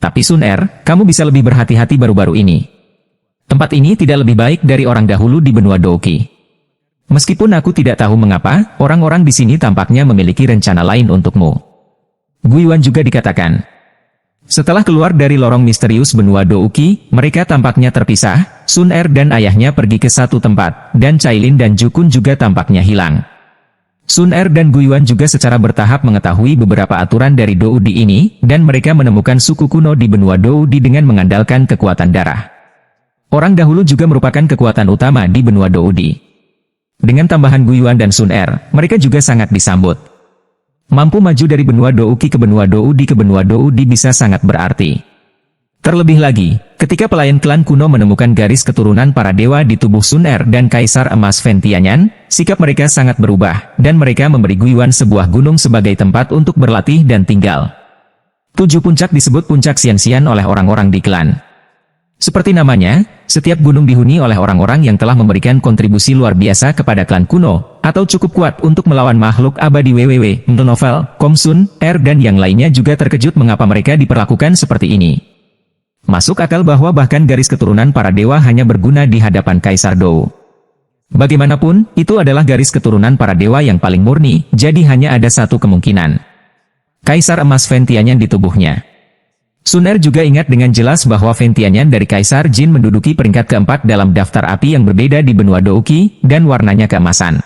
Tapi Sun Er, kamu bisa lebih berhati-hati baru-baru ini. Tempat ini tidak lebih baik dari orang dahulu di benua Douqi. Meskipun aku tidak tahu mengapa, orang-orang di sini tampaknya memiliki rencana lain untukmu. Gu Yuan juga dikatakan. Setelah keluar dari lorong misterius benua Douqi, mereka tampaknya terpisah. Sun Er dan ayahnya pergi ke satu tempat, dan Cailin dan Jukun juga tampaknya hilang. Sun Er dan Gu Yuan juga secara bertahap mengetahui beberapa aturan dari Doudi ini, dan mereka menemukan suku kuno di benua Doudi dengan mengandalkan kekuatan darah. Orang dahulu juga merupakan kekuatan utama di benua Doudi. Dengan tambahan Gu Yuan dan Sun Er, mereka juga sangat disambut. Mampu maju dari benua Douqi ke benua Doudi bisa sangat berarti. Terlebih lagi, ketika pelayan klan kuno menemukan garis keturunan para dewa di tubuh Sun Er dan Kaisar Emas Fen Tianyan, sikap mereka sangat berubah, dan mereka memberi Gu Yuan sebuah gunung sebagai tempat untuk berlatih dan tinggal. 7 puncak disebut puncak Xian-Xian oleh orang-orang di klan. Seperti namanya, setiap gunung dihuni oleh orang-orang yang telah memberikan kontribusi luar biasa kepada klan kuno, atau cukup kuat untuk melawan makhluk abadi WWW, Novel, Komsun, Er dan yang lainnya juga terkejut mengapa mereka diperlakukan seperti ini. Masuk akal bahwa bahkan garis keturunan para dewa hanya berguna di hadapan Kaisar Dou. Bagaimanapun, itu adalah garis keturunan para dewa yang paling murni, jadi hanya ada satu kemungkinan. Kaisar Emas Fen Tianyan di tubuhnya. Sun Er juga ingat dengan jelas bahwa Fen Tianyan dari Kaisar Jin menduduki peringkat keempat dalam daftar api yang berbeda di benua Douqi, dan warnanya keemasan.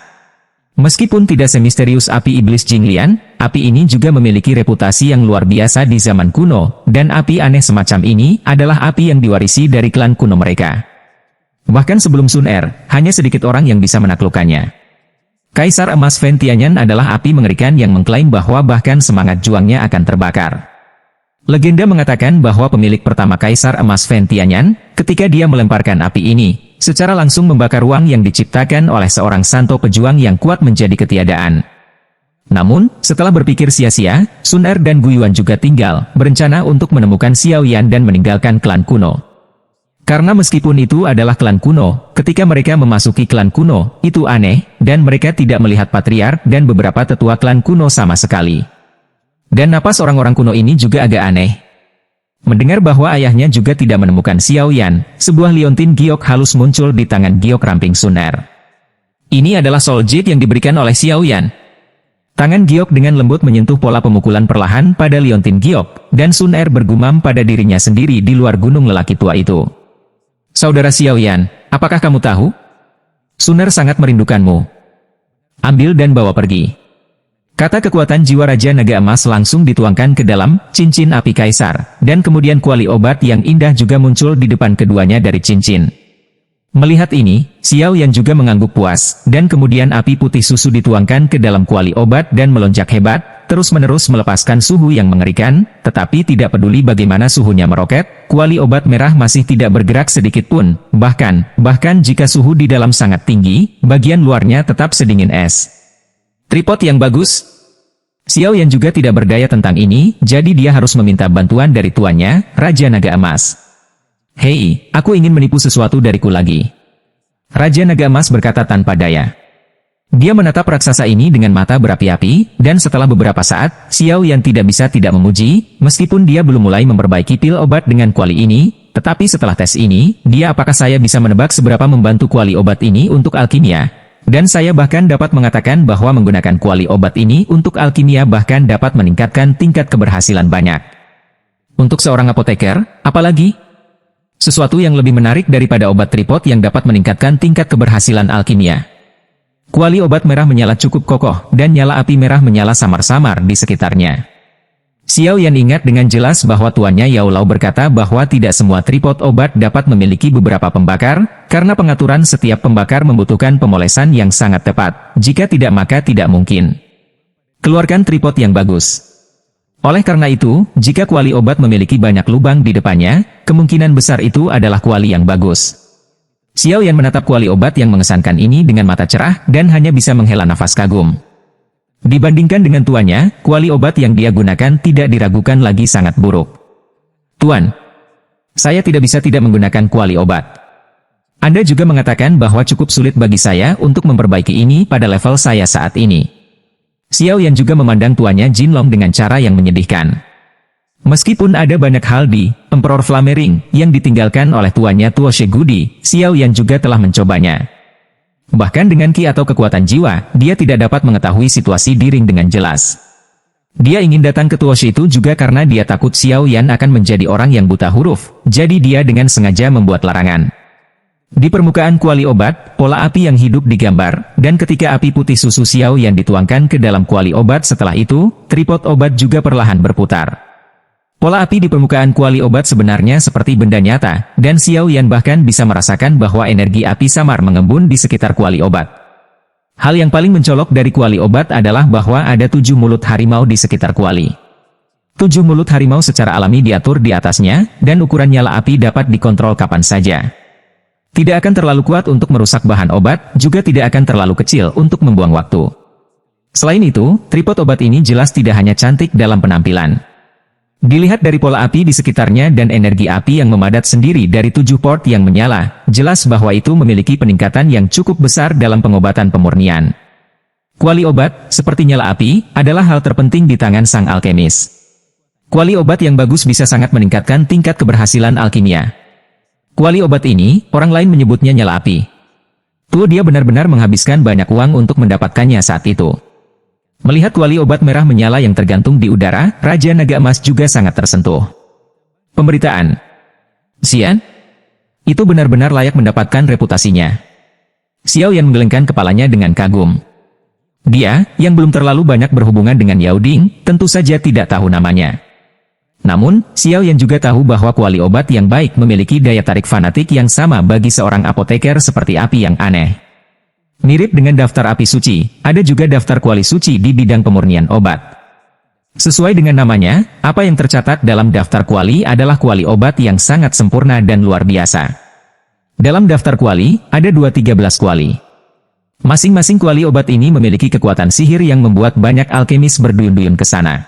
Meskipun tidak semisterius api iblis Jinglian, api ini juga memiliki reputasi yang luar biasa di zaman kuno, dan api aneh semacam ini adalah api yang diwarisi dari klan kuno mereka. Bahkan sebelum Sun Er, hanya sedikit orang yang bisa menaklukkannya. Kaisar Emas Fen Tianyan adalah api mengerikan yang mengklaim bahwa bahkan semangat juangnya akan terbakar. Legenda mengatakan bahwa pemilik pertama Kaisar Emas Fen Tianyan, ketika dia melemparkan api ini, secara langsung membakar ruang yang diciptakan oleh seorang santo pejuang yang kuat menjadi ketiadaan. Namun, setelah berpikir sia-sia, Sun Er dan Guiyuan juga tinggal, berencana untuk menemukan Xiao Yan dan meninggalkan klan kuno. Karena meskipun itu adalah klan kuno, ketika mereka memasuki klan kuno, itu aneh, dan mereka tidak melihat patriark dan beberapa tetua klan kuno sama sekali. Dan napas orang-orang kuno ini juga agak aneh. Mendengar bahwa ayahnya juga tidak menemukan Xiao Yan, sebuah liontin giok halus muncul di tangan giok ramping Sun Er. Ini adalah Soul Jade yang diberikan oleh Xiao Yan. Tangan giok dengan lembut menyentuh pola pemukulan perlahan pada liontin giok, dan Sun Er bergumam pada dirinya sendiri di luar gunung lelaki tua itu. Saudara Xiao Yan, apakah kamu tahu? Sun Er sangat merindukanmu. Ambil dan bawa pergi. Kata kekuatan jiwa Raja Naga Emas langsung dituangkan ke dalam cincin api kaisar, dan kemudian kuali obat yang indah juga muncul di depan keduanya dari cincin. Melihat ini, Xiao Yan juga mengangguk puas, dan kemudian api putih susu dituangkan ke dalam kuali obat dan melonjak hebat, terus-menerus melepaskan suhu yang mengerikan, tetapi tidak peduli bagaimana suhunya meroket, kuali obat merah masih tidak bergerak sedikit pun, bahkan jika suhu di dalam sangat tinggi, bagian luarnya tetap sedingin es. Tripod yang bagus? Xiao Yan juga tidak berdaya tentang ini, jadi dia harus meminta bantuan dari tuannya, Raja Naga Emas. Hei, aku ingin menipu sesuatu dariku lagi. Raja Naga Emas berkata tanpa daya. Dia menatap raksasa ini dengan mata berapi-api, dan setelah beberapa saat, Xiao Yan tidak bisa tidak memuji, meskipun dia belum mulai memperbaiki pil obat dengan kuali ini, tetapi setelah tes ini, apakah saya bisa menebak seberapa membantu kuali obat ini untuk alkimia? Dan saya bahkan dapat mengatakan bahwa menggunakan kuali obat ini untuk alkimia bahkan dapat meningkatkan tingkat keberhasilan banyak. Untuk seorang apoteker, apalagi? Sesuatu yang lebih menarik daripada obat tripod yang dapat meningkatkan tingkat keberhasilan alkimia. Kuali obat merah menyala cukup kokoh, dan nyala api merah menyala samar-samar di sekitarnya. Xiao Yan ingat dengan jelas bahwa tuannya Yao Lao berkata bahwa tidak semua tripod obat dapat memiliki beberapa pembakar, karena pengaturan setiap pembakar membutuhkan pemolesan yang sangat tepat, jika tidak maka tidak mungkin. Keluarkan tripod yang bagus. Oleh karena itu, jika kuali obat memiliki banyak lubang di depannya, kemungkinan besar itu adalah kuali yang bagus. Xiao Yan menatap kuali obat yang mengesankan ini dengan mata cerah dan hanya bisa menghela nafas kagum. Dibandingkan dengan tuannya, kuali obat yang dia gunakan tidak diragukan lagi sangat buruk. Tuan, saya tidak bisa tidak menggunakan kuali obat. Anda juga mengatakan bahwa cukup sulit bagi saya untuk memperbaiki ini pada level saya saat ini. Xiao Yan juga memandang tuannya Jinlong dengan cara yang menyedihkan. Meskipun ada banyak hal di Emperor Flamering yang ditinggalkan oleh tuannya Tuo Shegudi, Xiao Yan juga telah mencobanya. Bahkan dengan ki atau kekuatan jiwa, dia tidak dapat mengetahui situasi di ring dengan jelas. Dia ingin datang ke Tuo Shi itu juga karena dia takut Xiao Yan akan menjadi orang yang buta huruf, jadi dia dengan sengaja membuat larangan. Di permukaan kuali obat, pola api yang hidup digambar, dan ketika api putih susu Xiao Yan dituangkan ke dalam kuali obat setelah itu, tripod obat juga perlahan berputar. Pola api di permukaan kuali obat sebenarnya seperti benda nyata, dan Xiao Yan bahkan bisa merasakan bahwa energi api samar mengembun di sekitar kuali obat. Hal yang paling mencolok dari kuali obat adalah bahwa ada 7 mulut harimau di sekitar kuali. 7 mulut harimau secara alami diatur di atasnya, dan ukuran nyala api dapat dikontrol kapan saja. Tidak akan terlalu kuat untuk merusak bahan obat, juga tidak akan terlalu kecil untuk membuang waktu. Selain itu, tripod obat ini jelas tidak hanya cantik dalam penampilan. Dilihat dari pola api di sekitarnya dan energi api yang memadat sendiri dari 7 port yang menyala, jelas bahwa itu memiliki peningkatan yang cukup besar dalam pengobatan pemurnian. Kuali obat, seperti nyala api, adalah hal terpenting di tangan sang alkemis. Kuali obat yang bagus bisa sangat meningkatkan tingkat keberhasilan alkimia. Kuali obat ini, orang lain menyebutnya nyala api. Tuh dia benar-benar menghabiskan banyak uang untuk mendapatkannya saat itu. Melihat kuali obat merah menyala yang tergantung di udara, Raja Naga Emas juga sangat tersentuh. Pemberitaan. Xian? Itu benar-benar layak mendapatkan reputasinya. Xiao Yan menggelengkan kepalanya dengan kagum. Dia, yang belum terlalu banyak berhubungan dengan Yao Ding, tentu saja tidak tahu namanya. Namun, Xiao Yan juga tahu bahwa kuali obat yang baik memiliki daya tarik fanatik yang sama bagi seorang apoteker seperti api yang aneh. Mirip dengan daftar api suci, ada juga daftar kuali suci di bidang pemurnian obat. Sesuai dengan namanya, apa yang tercatat dalam daftar kuali adalah kuali obat yang sangat sempurna dan luar biasa. Dalam daftar kuali, ada 13 kuali. Masing-masing kuali obat ini memiliki kekuatan sihir yang membuat banyak alkemis berduyun-duyun ke sana.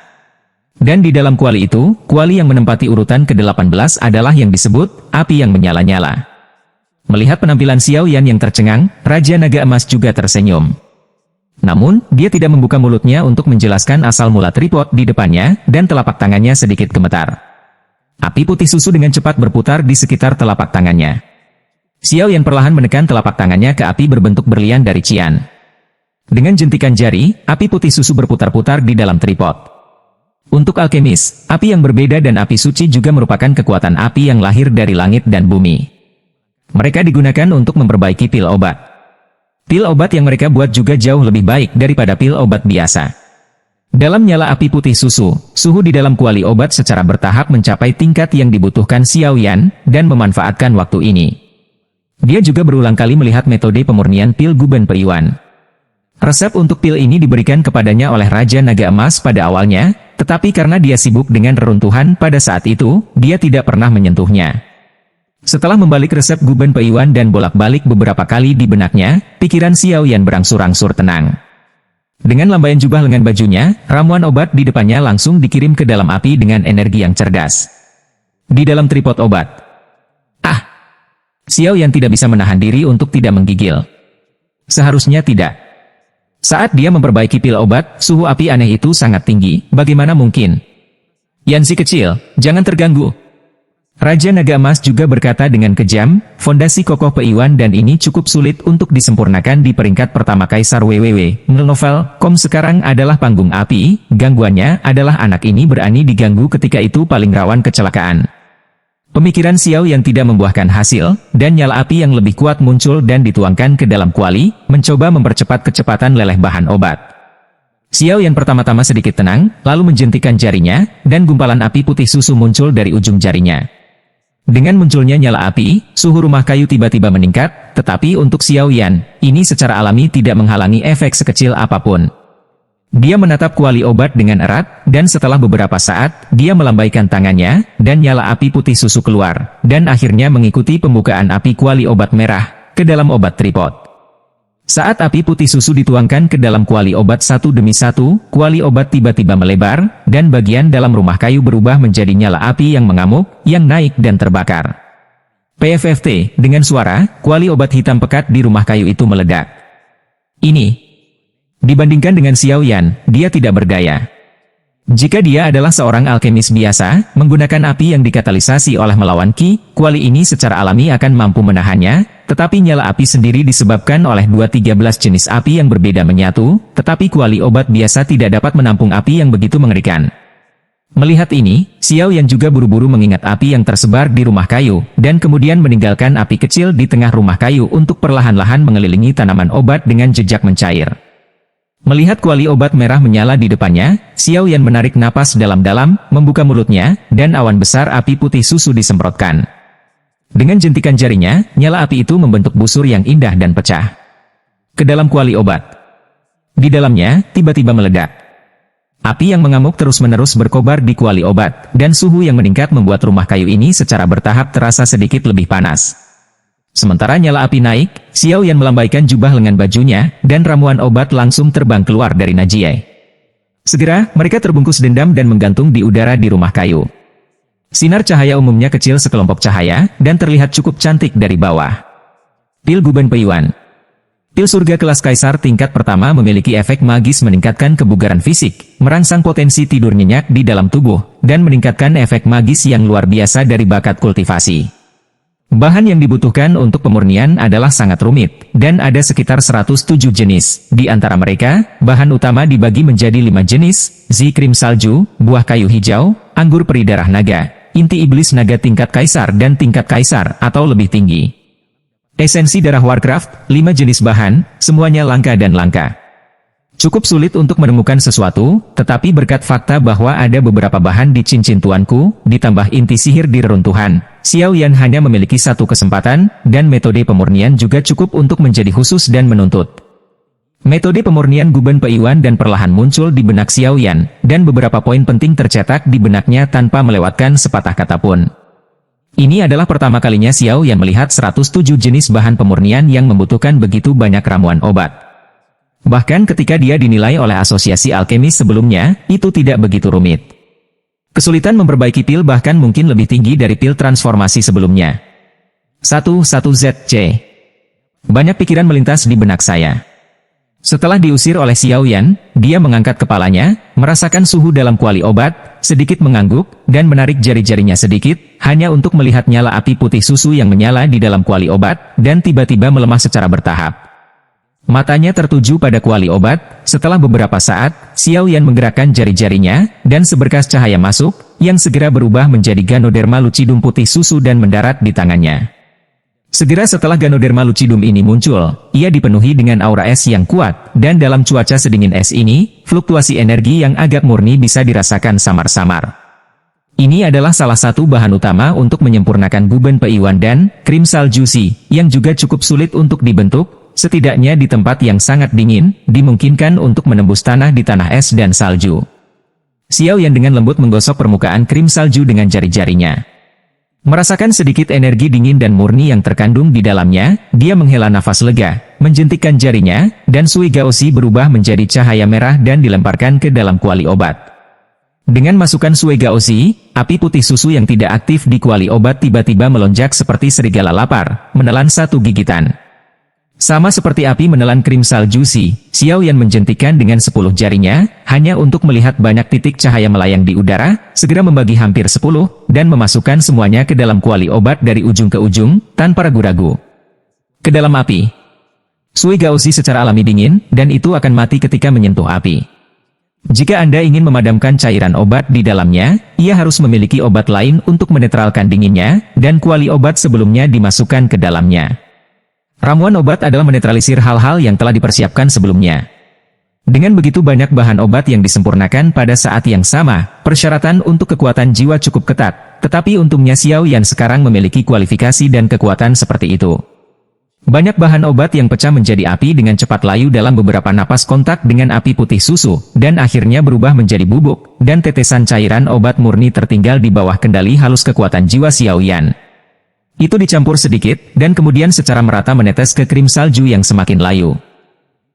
Dan di dalam kuali itu, kuali yang menempati urutan ke-18 adalah yang disebut api yang menyala-nyala. Melihat penampilan Xiao Yan yang tercengang, Raja Naga Emas juga tersenyum. Namun, dia tidak membuka mulutnya untuk menjelaskan asal mula tripod di depannya, dan telapak tangannya sedikit gemetar. Api putih susu dengan cepat berputar di sekitar telapak tangannya. Xiao Yan perlahan menekan telapak tangannya ke api berbentuk berlian dari Qian. Dengan jentikan jari, api putih susu berputar-putar di dalam tripod. Untuk alkemis, api yang berbeda dan api suci juga merupakan kekuatan api yang lahir dari langit dan bumi. Mereka digunakan untuk memperbaiki pil obat. Pil obat yang mereka buat juga jauh lebih baik daripada pil obat biasa. Dalam nyala api putih susu, suhu di dalam kuali obat secara bertahap mencapai tingkat yang dibutuhkan Xiao Yan, dan memanfaatkan waktu ini. Dia juga berulang kali melihat metode pemurnian pil Guban Peiwan. Resep untuk pil ini diberikan kepadanya oleh Raja Naga Emas pada awalnya, tetapi karena dia sibuk dengan reruntuhan pada saat itu, dia tidak pernah menyentuhnya. Setelah membalik resep Guban Peiwan dan bolak-balik beberapa kali di benaknya, pikiran Xiao Yan berangsur-angsur tenang. Dengan lambaian jubah lengan bajunya, ramuan obat di depannya langsung dikirim ke dalam api dengan energi yang cerdas. Di dalam tripod obat. Xiao Yan tidak bisa menahan diri untuk tidak menggigil. Seharusnya tidak. Saat dia memperbaiki pil obat, suhu api aneh itu sangat tinggi, bagaimana mungkin? Yan si kecil, jangan terganggu. Raja Naga Emas juga berkata dengan kejam, fondasi kokoh Peiwan dan ini cukup sulit untuk disempurnakan di peringkat pertama Kaisar WWW. Novel.com sekarang adalah panggung api, gangguannya adalah anak ini berani diganggu ketika itu paling rawan kecelakaan. Pemikiran Xiao yang tidak membuahkan hasil, dan nyala api yang lebih kuat muncul dan dituangkan ke dalam kuali, mencoba mempercepat kecepatan leleh bahan obat. Xiao yang pertama-tama sedikit tenang, lalu menjentikan jarinya, dan gumpalan api putih susu muncul dari ujung jarinya. Dengan munculnya nyala api, suhu rumah kayu tiba-tiba meningkat, tetapi untuk Xiao Yan, ini secara alami tidak menghalangi efek sekecil apapun. Dia menatap kuali obat dengan erat, dan setelah beberapa saat, dia melambaikan tangannya, dan nyala api putih susu keluar, dan akhirnya mengikuti pembukaan api kuali obat merah, ke dalam obat tripod. Saat api putih susu dituangkan ke dalam kuali obat satu demi satu, kuali obat tiba-tiba melebar, dan bagian dalam rumah kayu berubah menjadi nyala api yang mengamuk, yang naik dan terbakar. PFFT, dengan suara, kuali obat hitam pekat di rumah kayu itu meledak. Dibandingkan dengan Xiao Yan, dia tidak berdaya. Jika dia adalah seorang alkemis biasa, menggunakan api yang dikatalisasi oleh melawan Qi, kuali ini secara alami akan mampu menahannya, tetapi nyala api sendiri disebabkan oleh 13 jenis api yang berbeda menyatu, tetapi kuali obat biasa tidak dapat menampung api yang begitu mengerikan. Melihat ini, Xiao Yan juga buru-buru mengingat api yang tersebar di rumah kayu, dan kemudian meninggalkan api kecil di tengah rumah kayu untuk perlahan-lahan mengelilingi tanaman obat dengan jejak mencair. Melihat kuali obat merah menyala di depannya, Xiao Yan menarik napas dalam-dalam, membuka mulutnya, dan awan besar api putih susu disemprotkan. Dengan jentikan jarinya, nyala api itu membentuk busur yang indah dan pecah ke dalam kuali obat. Di dalamnya, tiba-tiba meledak. Api yang mengamuk terus-menerus berkobar di kuali obat, dan suhu yang meningkat membuat rumah kayu ini secara bertahap terasa sedikit lebih panas. Sementara nyala api naik, Xiao Yan melambaikan jubah lengan bajunya, dan ramuan obat langsung terbang keluar dari Najie. Segera, mereka terbungkus dendam dan menggantung di udara di rumah kayu. Sinar cahaya umumnya kecil sekelompok cahaya, dan terlihat cukup cantik dari bawah. Pil Guban Peiwan. Pil surga kelas kaisar tingkat pertama memiliki efek magis meningkatkan kebugaran fisik, merangsang potensi tidur nyenyak di dalam tubuh, dan meningkatkan efek magis yang luar biasa dari bakat kultivasi. Bahan yang dibutuhkan untuk pemurnian adalah sangat rumit, dan ada sekitar 107 jenis. Di antara mereka, bahan utama dibagi menjadi 5 jenis, krim salju, buah kayu hijau, anggur peri darah naga, inti iblis naga tingkat kaisar dan tingkat kaisar atau lebih tinggi. Esensi darah Warcraft, 5 jenis bahan, semuanya langka dan langka. Cukup sulit untuk menemukan sesuatu, tetapi berkat fakta bahwa ada beberapa bahan di cincin tuanku, ditambah inti sihir di reruntuhan, Xiao Yan hanya memiliki satu kesempatan, dan metode pemurnian juga cukup untuk menjadi khusus dan menuntut. Metode pemurnian Guben Peiwan dan perlahan muncul di benak Xiao Yan, dan beberapa poin penting tercetak di benaknya tanpa melewatkan sepatah kata pun. Ini adalah pertama kalinya Xiao Yan melihat 107 jenis bahan pemurnian yang membutuhkan begitu banyak ramuan obat. Bahkan ketika dia dinilai oleh asosiasi alkemis sebelumnya, itu tidak begitu rumit. Kesulitan memperbaiki pil bahkan mungkin lebih tinggi dari pil transformasi sebelumnya. 11ZC. Banyak pikiran melintas di benak saya. Setelah diusir oleh Xiao Yan, dia mengangkat kepalanya, merasakan suhu dalam kuali obat, sedikit mengangguk, dan menarik jari-jarinya sedikit, hanya untuk melihat nyala api putih susu yang menyala di dalam kuali obat, dan tiba-tiba melemah secara bertahap. Matanya tertuju pada kuali obat. Setelah beberapa saat, Xiao Yan menggerakkan jari-jarinya, dan seberkas cahaya masuk, yang segera berubah menjadi Ganoderma lucidum putih susu dan mendarat di tangannya. Segera setelah Ganoderma lucidum ini muncul, ia dipenuhi dengan aura es yang kuat, dan dalam cuaca sedingin es ini, fluktuasi energi yang agak murni bisa dirasakan samar-samar. Ini adalah salah satu bahan utama untuk menyempurnakan Guben Peiwan dan krim salju Si, yang juga cukup sulit untuk dibentuk, setidaknya di tempat yang sangat dingin, dimungkinkan untuk menembus tanah di tanah es dan salju. Xiao Yan dengan lembut menggosok permukaan krim salju dengan jari-jarinya. Merasakan sedikit energi dingin dan murni yang terkandung di dalamnya, dia menghela nafas lega, menjentikkan jarinya, dan Sui Gaoshi berubah menjadi cahaya merah dan dilemparkan ke dalam kuali obat. Dengan masukan Sui Gaoshi, api putih susu yang tidak aktif di kuali obat tiba-tiba melonjak seperti serigala lapar, menelan satu gigitan. Sama seperti api menelan krim salju Si, Xiao Yan menjentikkan dengan 10 jarinya, hanya untuk melihat banyak titik cahaya melayang di udara, segera membagi hampir 10, dan memasukkan semuanya ke dalam kuali obat dari ujung ke ujung, tanpa ragu-ragu. Ke dalam api. Sui Gaoshi secara alami dingin, dan itu akan mati ketika menyentuh api. Jika Anda ingin memadamkan cairan obat di dalamnya, ia harus memiliki obat lain untuk menetralkan dinginnya, dan kuali obat sebelumnya dimasukkan ke dalamnya. Ramuan obat adalah menetralisir hal-hal yang telah dipersiapkan sebelumnya. Dengan begitu banyak bahan obat yang disempurnakan pada saat yang sama, persyaratan untuk kekuatan jiwa cukup ketat, tetapi untungnya Xiao Yan sekarang memiliki kualifikasi dan kekuatan seperti itu. Banyak bahan obat yang pecah menjadi api dengan cepat layu dalam beberapa napas kontak dengan api putih susu, dan akhirnya berubah menjadi bubuk, dan tetesan cairan obat murni tertinggal di bawah kendali halus kekuatan jiwa Xiao Yan. Itu dicampur sedikit, dan kemudian secara merata menetes ke krim salju yang semakin layu.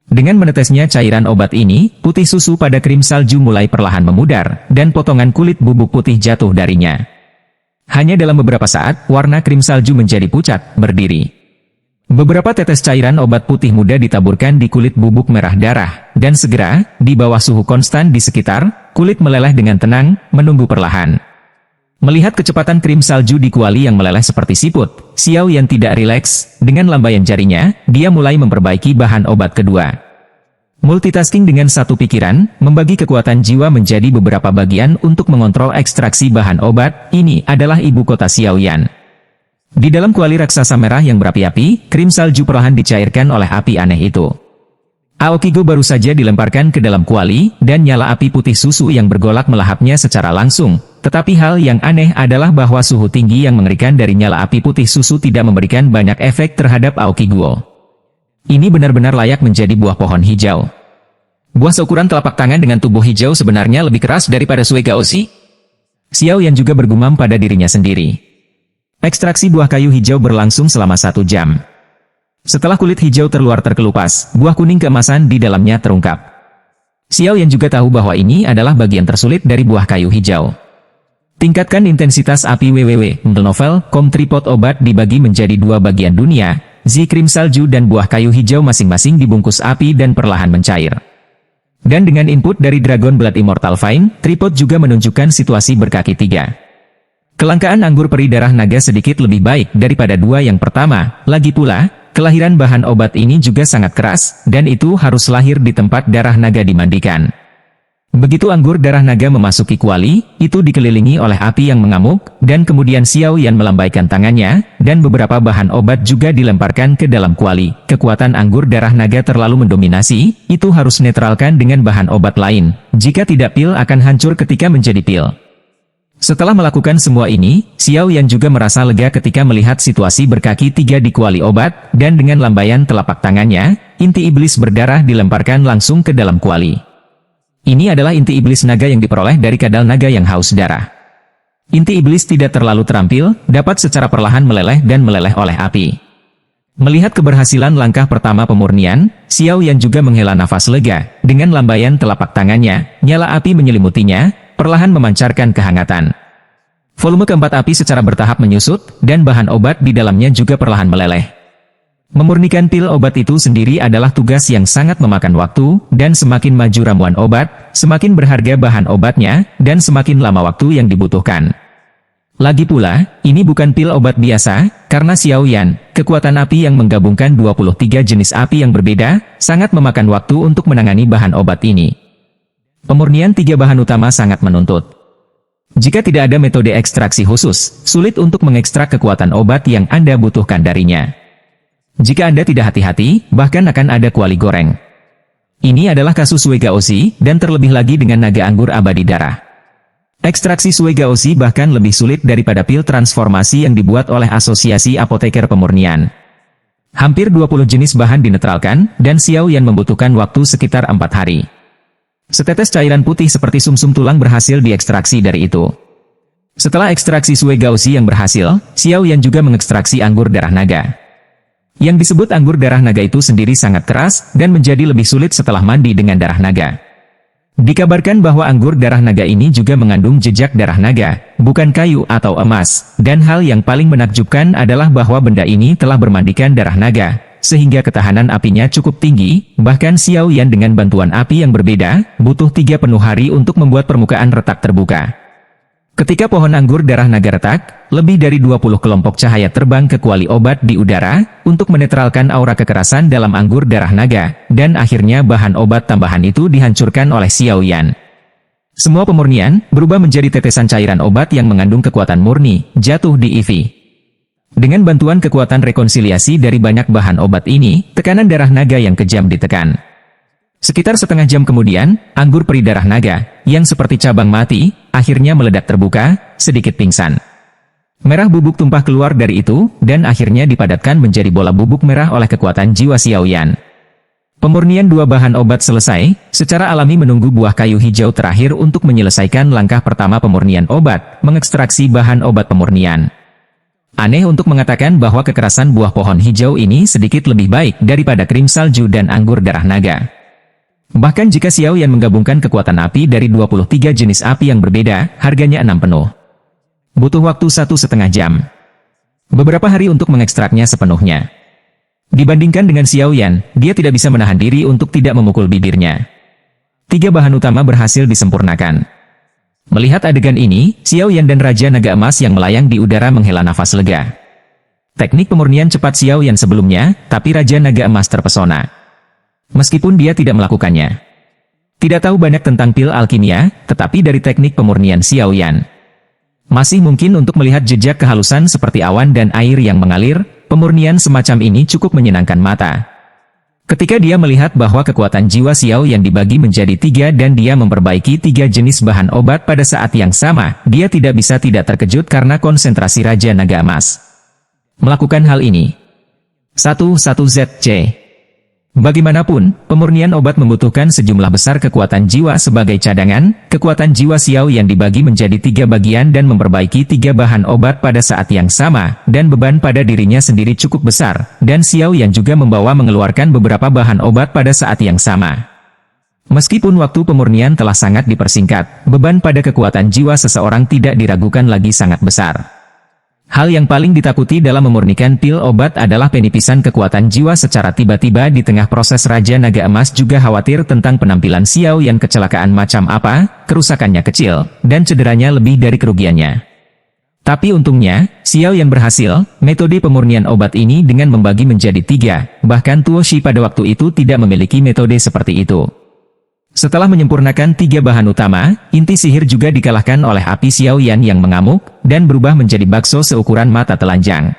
Dengan menetesnya cairan obat ini, putih susu pada krim salju mulai perlahan memudar, dan potongan kulit bubuk putih jatuh darinya. Hanya dalam beberapa saat, warna krim salju menjadi pucat, berdiri. Beberapa tetes cairan obat putih muda ditaburkan di kulit bubuk merah darah, dan segera, di bawah suhu konstan di sekitar, kulit meleleh dengan tenang, menunggu perlahan. Melihat kecepatan krim salju di kuali yang meleleh seperti siput, Xiao Yan tidak rileks. Dengan lambaian jarinya, dia mulai memperbaiki bahan obat kedua. Multitasking dengan satu pikiran, membagi kekuatan jiwa menjadi beberapa bagian untuk mengontrol ekstraksi bahan obat, ini adalah ibu kota Xiao Yan. Di dalam kuali raksasa merah yang berapi-api, krim salju perlahan dicairkan oleh api aneh itu. Aokigo baru saja dilemparkan ke dalam kuali, dan nyala api putih susu yang bergolak melahapnya secara langsung. Tetapi hal yang aneh adalah bahwa suhu tinggi yang mengerikan dari nyala api putih susu tidak memberikan banyak efek terhadap Aokiguo. Ini benar-benar layak menjadi buah pohon hijau. Buah seukuran telapak tangan dengan tubuh hijau sebenarnya lebih keras daripada Sui Gaoshi. Xiao Yan juga bergumam pada dirinya sendiri. Ekstraksi buah kayu hijau berlangsung selama 1 jam. Setelah kulit hijau terluar terkelupas, buah kuning keemasan di dalamnya terungkap. Xiao Yan juga tahu bahwa ini adalah bagian tersulit dari buah kayu hijau. Tingkatkan intensitas api www.novel.com. Tripod obat dibagi menjadi 2 bagian dunia, Z krim salju dan buah kayu hijau masing-masing dibungkus api dan perlahan mencair. Dan dengan input dari Dragon Blood Immortal Vine, tripod juga menunjukkan situasi berkaki 3. Kelangkaan anggur peri darah naga sedikit lebih baik daripada 2 yang pertama, lagi pula, kelahiran bahan obat ini juga sangat keras, dan itu harus lahir di tempat darah naga dimandikan. Begitu anggur darah naga memasuki kuali, itu dikelilingi oleh api yang mengamuk, dan kemudian Xiao Yan melambaikan tangannya, dan beberapa bahan obat juga dilemparkan ke dalam kuali. Kekuatan anggur darah naga terlalu mendominasi, itu harus netralkan dengan bahan obat lain. Jika tidak pil akan hancur ketika menjadi pil. Setelah melakukan semua ini, Xiao Yan juga merasa lega ketika melihat situasi berkaki 3 di kuali obat, dan dengan lambaian telapak tangannya, inti iblis berdarah dilemparkan langsung ke dalam kuali. Ini adalah inti iblis naga yang diperoleh dari kadal naga yang haus darah. Inti iblis tidak terlalu terampil, dapat secara perlahan meleleh dan meleleh oleh api. Melihat keberhasilan langkah pertama pemurnian, Xiao Yan juga menghela nafas lega. Dengan lambaian telapak tangannya, nyala api menyelimutinya, perlahan memancarkan kehangatan. Volume keempat api secara bertahap menyusut, dan bahan obat di dalamnya juga perlahan meleleh. Memurnikan pil obat itu sendiri adalah tugas yang sangat memakan waktu, dan semakin maju ramuan obat, semakin berharga bahan obatnya, dan semakin lama waktu yang dibutuhkan. Lagi pula, ini bukan pil obat biasa, karena Xiao Yan, kekuatan api yang menggabungkan 23 jenis api yang berbeda, sangat memakan waktu untuk menangani bahan obat ini. Pemurnian 3 bahan utama sangat menuntut. Jika tidak ada metode ekstraksi khusus, sulit untuk mengekstrak kekuatan obat yang Anda butuhkan darinya. Jika Anda tidak hati-hati, bahkan akan ada kuali goreng. Ini adalah kasus Suegaoshi, dan terlebih lagi dengan naga anggur abadi darah. Ekstraksi Suegaoshi bahkan lebih sulit daripada pil transformasi yang dibuat oleh Asosiasi Apoteker Pemurnian. Hampir 20 jenis bahan dinetralkan, dan Xiao Yan membutuhkan waktu sekitar 4 hari. Setetes cairan putih seperti sumsum tulang berhasil diekstraksi dari itu. Setelah ekstraksi Suegaoshi yang berhasil, Xiao Yan juga mengekstraksi anggur darah naga. Yang disebut anggur darah naga itu sendiri sangat keras, dan menjadi lebih sulit setelah mandi dengan darah naga. Dikabarkan bahwa anggur darah naga ini juga mengandung jejak darah naga, bukan kayu atau emas, dan hal yang paling menakjubkan adalah bahwa benda ini telah bermandikan darah naga, sehingga ketahanan apinya cukup tinggi. Bahkan Xiao Yan dengan bantuan api yang berbeda, butuh 3 penuh hari untuk membuat permukaan retak terbuka. Ketika pohon anggur darah naga retak, lebih dari 20 kelompok cahaya terbang ke kuali obat di udara, untuk menetralkan aura kekerasan dalam anggur darah naga, dan akhirnya bahan obat tambahan itu dihancurkan oleh Xiao Yan. Semua pemurnian, berubah menjadi tetesan cairan obat yang mengandung kekuatan murni, jatuh di Ivy. Dengan bantuan kekuatan rekonsiliasi dari banyak bahan obat ini, tekanan darah naga yang kejam ditekan. Sekitar setengah jam kemudian, anggur peri darah naga, yang seperti cabang mati, akhirnya meledak terbuka, sedikit pingsan. Merah bubuk tumpah keluar dari itu, dan akhirnya dipadatkan menjadi bola bubuk merah oleh kekuatan jiwa Xiao Yan. Pemurnian 2 bahan obat selesai, secara alami menunggu buah kayu hijau terakhir untuk menyelesaikan langkah pertama pemurnian obat, mengekstraksi bahan obat pemurnian. Aneh untuk mengatakan bahwa kekerasan buah pohon hijau ini sedikit lebih baik daripada krim salju dan anggur darah naga. Bahkan jika Xiao Yan menggabungkan kekuatan api dari 23 jenis api yang berbeda, harganya 6 penuh. Butuh waktu 1,5 jam. Beberapa hari untuk mengekstraknya sepenuhnya. Dibandingkan dengan Xiao Yan, dia tidak bisa menahan diri untuk tidak memukul bibirnya. 3 bahan utama berhasil disempurnakan. Melihat adegan ini, Xiao Yan dan Raja Naga Emas yang melayang di udara menghela nafas lega. Teknik pemurnian cepat Xiao Yan sebelumnya, tapi Raja Naga Emas terpesona. Meskipun dia tidak melakukannya. Tidak tahu banyak tentang pil alkimia, tetapi dari teknik pemurnian Xiao Yan, masih mungkin untuk melihat jejak kehalusan seperti awan dan air yang mengalir. Pemurnian semacam ini cukup menyenangkan mata. Ketika dia melihat bahwa kekuatan jiwa Xiao Yan dibagi menjadi 3 dan dia memperbaiki 3 jenis bahan obat pada saat yang sama, dia tidak bisa tidak terkejut karena konsentrasi Raja Naga Emas melakukan hal ini. 11ZC. Bagaimanapun, pemurnian obat membutuhkan sejumlah besar kekuatan jiwa sebagai cadangan. Kekuatan jiwa Xiao Yan dibagi menjadi 3 bagian dan memperbaiki 3 bahan obat pada saat yang sama, dan beban pada dirinya sendiri cukup besar, dan Xiao Yan juga membawa mengeluarkan beberapa bahan obat pada saat yang sama. Meskipun waktu pemurnian telah sangat dipersingkat, beban pada kekuatan jiwa seseorang tidak diragukan lagi sangat besar. Hal yang paling ditakuti dalam memurnikan pil obat adalah penipisan kekuatan jiwa secara tiba-tiba di tengah proses. Raja Naga Emas juga khawatir tentang penampilan Xiao Yan. Kecelakaan macam apa, kerusakannya kecil, dan cederanya lebih dari kerugiannya. Tapi untungnya, Xiao Yan berhasil. Metode pemurnian obat ini dengan membagi menjadi 3, bahkan Tuo Shi pada waktu itu tidak memiliki metode seperti itu. Setelah menyempurnakan 3 bahan utama, inti sihir juga dikalahkan oleh api Xiao Yan yang mengamuk, dan berubah menjadi bakso seukuran mata telanjang.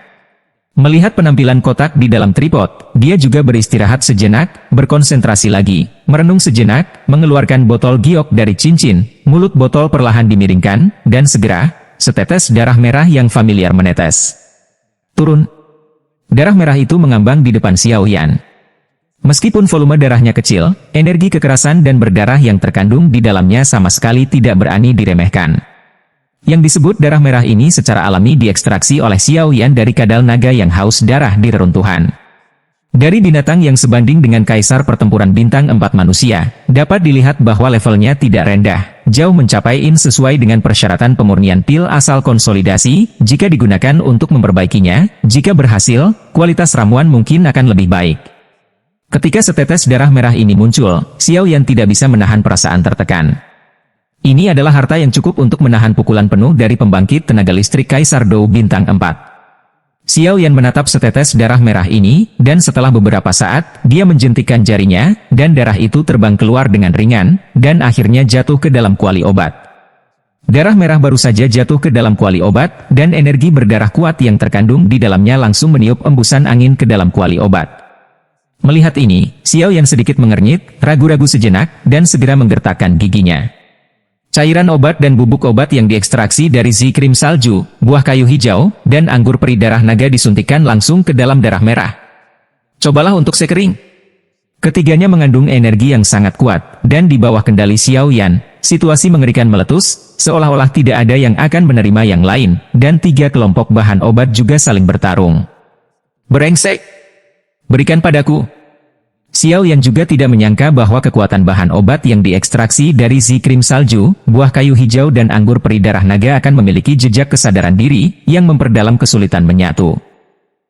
Melihat penampilan kotak di dalam tripod, dia juga beristirahat sejenak, berkonsentrasi lagi, merenung sejenak, mengeluarkan botol giok dari cincin, mulut botol perlahan dimiringkan, dan segera, setetes darah merah yang familiar menetes. Turun. Darah merah itu mengambang di depan Xiao Yan. Meskipun volume darahnya kecil, energi kekerasan dan berdarah yang terkandung di dalamnya sama sekali tidak berani diremehkan. Yang disebut darah merah ini secara alami diekstraksi oleh Xiao Yan dari kadal naga yang haus darah di reruntuhan. Dari binatang yang sebanding dengan kaisar pertempuran bintang 4 manusia, dapat dilihat bahwa levelnya tidak rendah, jauh mencapai sesuai dengan persyaratan pemurnian pil asal konsolidasi. Jika digunakan untuk memperbaikinya, jika berhasil, kualitas ramuan mungkin akan lebih baik. Ketika setetes darah merah ini muncul, Xiao Yan tidak bisa menahan perasaan tertekan. Ini adalah harta yang cukup untuk menahan pukulan penuh dari pembangkit tenaga listrik Kaisar Dou Bintang 4. Xiao Yan menatap setetes darah merah ini, dan setelah beberapa saat, dia menjentikkan jarinya, dan darah itu terbang keluar dengan ringan, dan akhirnya jatuh ke dalam kuali obat. Darah merah baru saja jatuh ke dalam kuali obat, dan energi berdarah kuat yang terkandung di dalamnya langsung meniup embusan angin ke dalam kuali obat. Melihat ini, Xiao Yan sedikit mengernyit, ragu-ragu sejenak, dan segera menggertakkan giginya. Cairan obat dan bubuk obat yang diekstraksi dari krim salju, buah kayu hijau, dan anggur peri darah naga disuntikkan langsung ke dalam darah merah. Cobalah untuk sekering. Ketiganya mengandung energi yang sangat kuat, dan di bawah kendali Xiao Yan, situasi mengerikan meletus, seolah-olah tidak ada yang akan menerima yang lain, dan 3 kelompok bahan obat juga saling bertarung. Brengsek! Berikan padaku! Xiao Yan juga tidak menyangka bahwa kekuatan bahan obat yang diekstraksi dari krim salju, buah kayu hijau dan anggur peri darah naga akan memiliki jejak kesadaran diri, yang memperdalam kesulitan menyatu.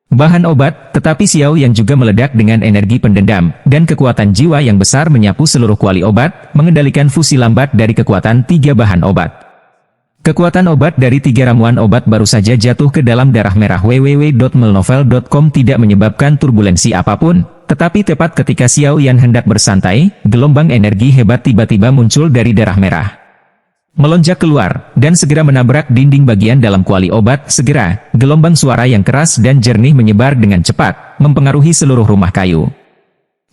Bahan obat, tetapi Xiao Yan juga meledak dengan energi pendendam, dan kekuatan jiwa yang besar menyapu seluruh kuali obat, mengendalikan fusi lambat dari kekuatan 3 bahan obat. Kekuatan obat dari 3 ramuan obat baru saja jatuh ke dalam darah merah. www.melnovel.com tidak menyebabkan turbulensi apapun, tetapi tepat ketika Xiao Yan hendak bersantai, gelombang energi hebat tiba-tiba muncul dari darah merah. Melonjak keluar, dan segera menabrak dinding bagian dalam kuali obat. Segera, gelombang suara yang keras dan jernih menyebar dengan cepat, mempengaruhi seluruh rumah kayu.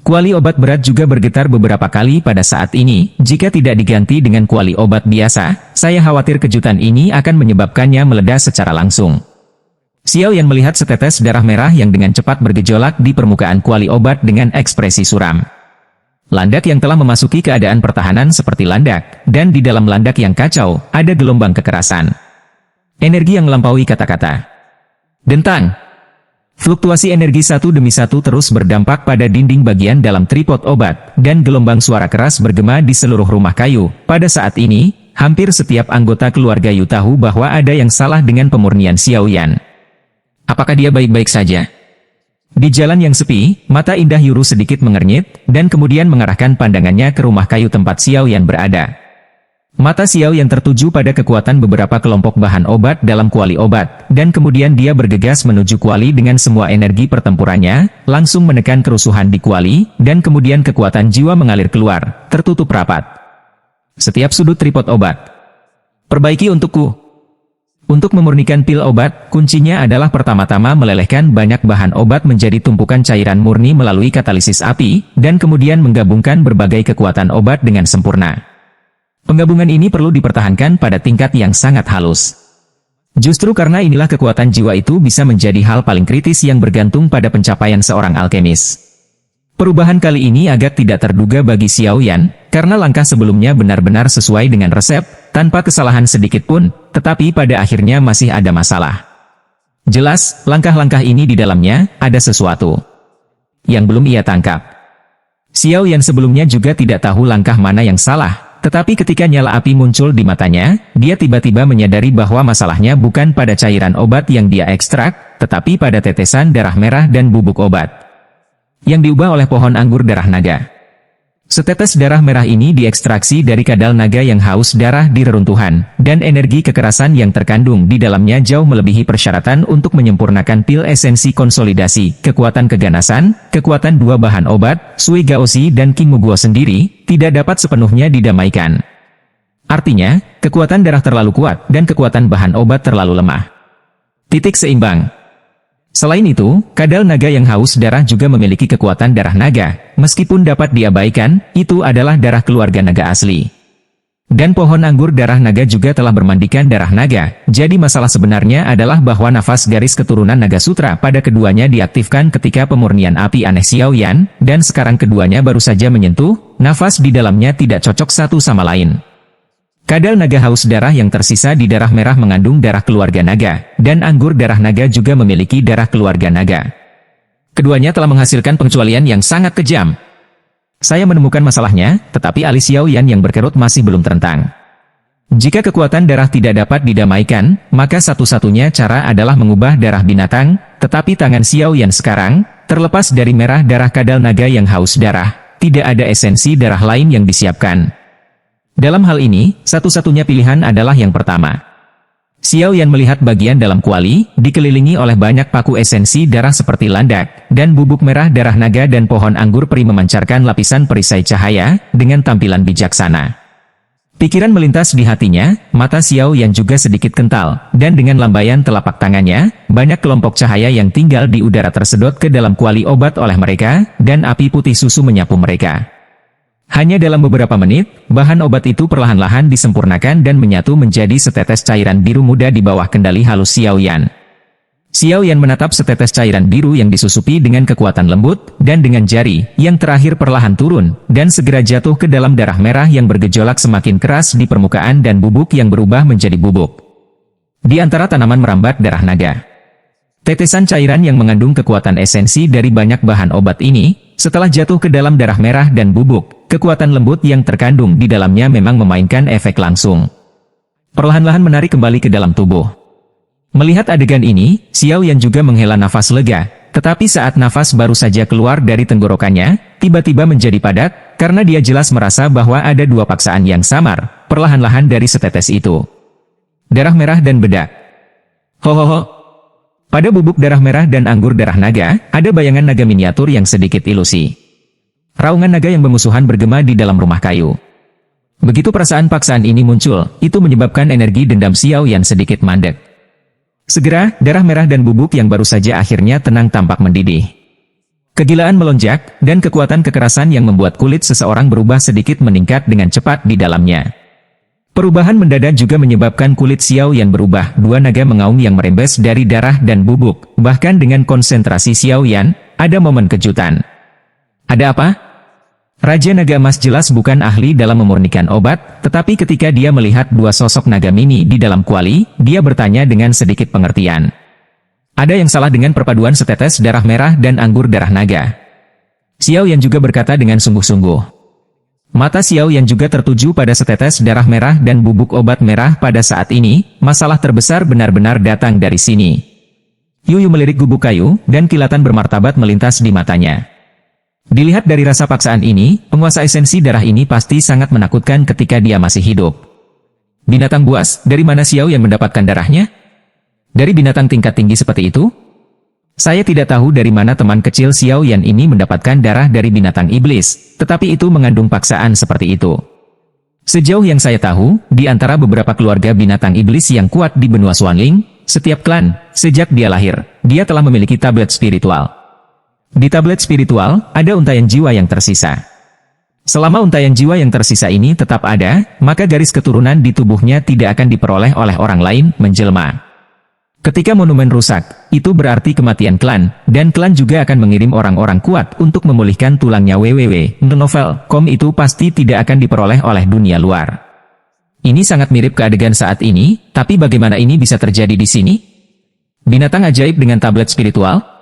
Kuali obat berat juga bergetar beberapa kali pada saat ini. Jika tidak diganti dengan kuali obat biasa, saya khawatir kejutan ini akan menyebabkannya meledak secara langsung. Xiao Yan melihat setetes darah merah yang dengan cepat bergejolak di permukaan kuali obat dengan ekspresi suram. Landak yang telah memasuki keadaan pertahanan seperti landak, dan di dalam landak yang kacau, ada gelombang kekerasan. Energi yang melampaui kata-kata. Dentang! Fluktuasi energi satu demi satu terus berdampak pada dinding bagian dalam tripod obat, dan gelombang suara keras bergema di seluruh rumah kayu. Pada saat ini, hampir setiap anggota keluarga Yu tahu bahwa ada yang salah dengan pemurnian Xiao Yan. Apakah dia baik-baik saja? Di jalan yang sepi, mata indah Yuru sedikit mengernyit, dan kemudian mengarahkan pandangannya ke rumah kayu tempat Xiao Yan berada. Mata Xiao Yan tertuju pada kekuatan beberapa kelompok bahan obat dalam kuali obat, dan kemudian dia bergegas menuju kuali dengan semua energi pertempurannya, langsung menekan kerusuhan di kuali, dan kemudian kekuatan jiwa mengalir keluar, tertutup rapat. Setiap sudut tripod obat. Perbaiki untukku. Untuk memurnikan pil obat, kuncinya adalah pertama-tama melelehkan banyak bahan obat menjadi tumpukan cairan murni melalui katalisis api, dan kemudian menggabungkan berbagai kekuatan obat dengan sempurna. Penggabungan ini perlu dipertahankan pada tingkat yang sangat halus. Justru karena inilah kekuatan jiwa itu bisa menjadi hal paling kritis yang bergantung pada pencapaian seorang alkemis. Perubahan kali ini agak tidak terduga bagi Xiao Yan, karena langkah sebelumnya benar-benar sesuai dengan resep, tanpa kesalahan sedikit pun, tetapi pada akhirnya masih ada masalah. Jelas, langkah-langkah ini di dalamnya, ada sesuatu yang belum ia tangkap. Xiao Yan sebelumnya juga tidak tahu langkah mana yang salah. Tetapi ketika nyala api muncul di matanya, dia tiba-tiba menyadari bahwa masalahnya bukan pada cairan obat yang dia ekstrak, tetapi pada tetesan darah merah dan bubuk obat yang diubah oleh pohon anggur darah naga. Setetes darah merah ini diekstraksi dari kadal naga yang haus darah di reruntuhan, dan energi kekerasan yang terkandung di dalamnya jauh melebihi persyaratan untuk menyempurnakan pil esensi konsolidasi. Kekuatan keganasan, kekuatan 2 bahan obat, Sui Gaoshi dan King Muguo sendiri, tidak dapat sepenuhnya didamaikan. Artinya, kekuatan darah terlalu kuat, dan kekuatan bahan obat terlalu lemah. Titik seimbang. Selain itu, kadal naga yang haus darah juga memiliki kekuatan darah naga. Meskipun dapat diabaikan, itu adalah darah keluarga naga asli. Dan pohon anggur darah naga juga telah bermandikan darah naga. Jadi masalah sebenarnya adalah bahwa nafas garis keturunan naga sutra pada keduanya diaktifkan ketika pemurnian api aneh Xiaoyan, dan sekarang keduanya baru saja menyentuh, nafas di dalamnya tidak cocok satu sama lain. Kadal naga haus darah yang tersisa di darah merah mengandung darah keluarga naga, dan anggur darah naga juga memiliki darah keluarga naga. Keduanya telah menghasilkan pengecualian yang sangat kejam. Saya menemukan masalahnya, tetapi alis Xiaoyan yang berkerut masih belum terentang. Jika kekuatan darah tidak dapat didamaikan, maka satu-satunya cara adalah mengubah darah binatang, tetapi tangan Xiaoyan sekarang, terlepas dari merah darah kadal naga yang haus darah, tidak ada esensi darah lain yang disiapkan. Dalam hal ini, satu-satunya pilihan adalah yang pertama. Xiaoyan melihat bagian dalam kuali, dikelilingi oleh banyak paku esensi darah seperti landak, dan bubuk merah darah naga dan pohon anggur peri memancarkan lapisan perisai cahaya, dengan tampilan bijaksana. Pikiran melintas di hatinya, mata Xiaoyan juga sedikit kental, dan dengan lambaian telapak tangannya, banyak kelompok cahaya yang tinggal di udara tersedot ke dalam kuali obat oleh mereka, dan api putih susu menyapu mereka. Hanya dalam beberapa menit, bahan obat itu perlahan-lahan disempurnakan dan menyatu menjadi setetes cairan biru muda di bawah kendali halus Xiaoyan. Xiaoyan menatap setetes cairan biru yang disusupi dengan kekuatan lembut, dan dengan jari, yang terakhir perlahan turun, dan segera jatuh ke dalam darah merah yang bergejolak semakin keras di permukaan dan bubuk yang berubah menjadi bubuk. Di antara tanaman merambat darah naga. Tetesan cairan yang mengandung kekuatan esensi dari banyak bahan obat ini, setelah jatuh ke dalam darah merah dan bubuk, kekuatan lembut yang terkandung di dalamnya memang memainkan efek langsung. Perlahan-lahan menarik kembali ke dalam tubuh. Melihat adegan ini, Xiaoyan juga menghela nafas lega, tetapi saat nafas baru saja keluar dari tenggorokannya, tiba-tiba menjadi padat, karena dia jelas merasa bahwa ada dua paksaan yang samar, perlahan-lahan dari setetes itu. Darah merah dan bedak. Hohoho. Pada bubuk darah merah dan anggur darah naga, ada bayangan naga miniatur yang sedikit ilusi. Raungan naga yang bermusuhan bergema di dalam rumah kayu. Begitu perasaan paksaan ini muncul, itu menyebabkan energi dendam Xiaoyan sedikit mandek. Segera, darah merah dan bubuk yang baru saja akhirnya tenang tampak mendidih. Kegilaan melonjak, dan kekuatan kekerasan yang membuat kulit seseorang berubah sedikit meningkat dengan cepat di dalamnya. Perubahan mendadak juga menyebabkan kulit Xiaoyan berubah, dua naga mengaum yang merembes dari darah dan bubuk, bahkan dengan konsentrasi Xiaoyan, ada momen kejutan. Ada apa? Raja Naga Emas jelas bukan ahli dalam memurnikan obat, tetapi ketika dia melihat dua sosok naga mini di dalam kuali, dia bertanya dengan sedikit pengertian. Ada yang salah dengan perpaduan setetes darah merah dan anggur darah naga. Xiaoyan juga berkata dengan sungguh-sungguh. Mata Xiaoyan juga tertuju pada setetes darah merah dan bubuk obat merah pada saat ini, masalah terbesar benar-benar datang dari sini. Yuyu melirik gubuk kayu, dan kilatan bermartabat melintas di matanya. Dilihat dari rasa paksaan ini, penguasa esensi darah ini pasti sangat menakutkan ketika dia masih hidup. Binatang buas, dari mana Xiaoyan mendapatkan darahnya? Dari binatang tingkat tinggi seperti itu? Saya tidak tahu dari mana teman kecil Xiaoyan ini mendapatkan darah dari binatang iblis, tetapi itu mengandung paksaan seperti itu. Sejauh yang saya tahu, di antara beberapa keluarga binatang iblis yang kuat di benua Xuanling, setiap klan, sejak dia lahir, dia telah memiliki tablet spiritual. Di tablet spiritual, ada untaian jiwa yang tersisa. Selama untaian jiwa yang tersisa ini tetap ada, maka garis keturunan di tubuhnya tidak akan diperoleh oleh orang lain menjelma. Ketika monumen rusak, itu berarti kematian klan, dan klan juga akan mengirim orang-orang kuat untuk memulihkan tulangnya. Novel.com itu pasti tidak akan diperoleh oleh dunia luar. Ini sangat mirip ke adegan saat ini, tapi bagaimana ini bisa terjadi di sini? Binatang ajaib dengan tablet spiritual?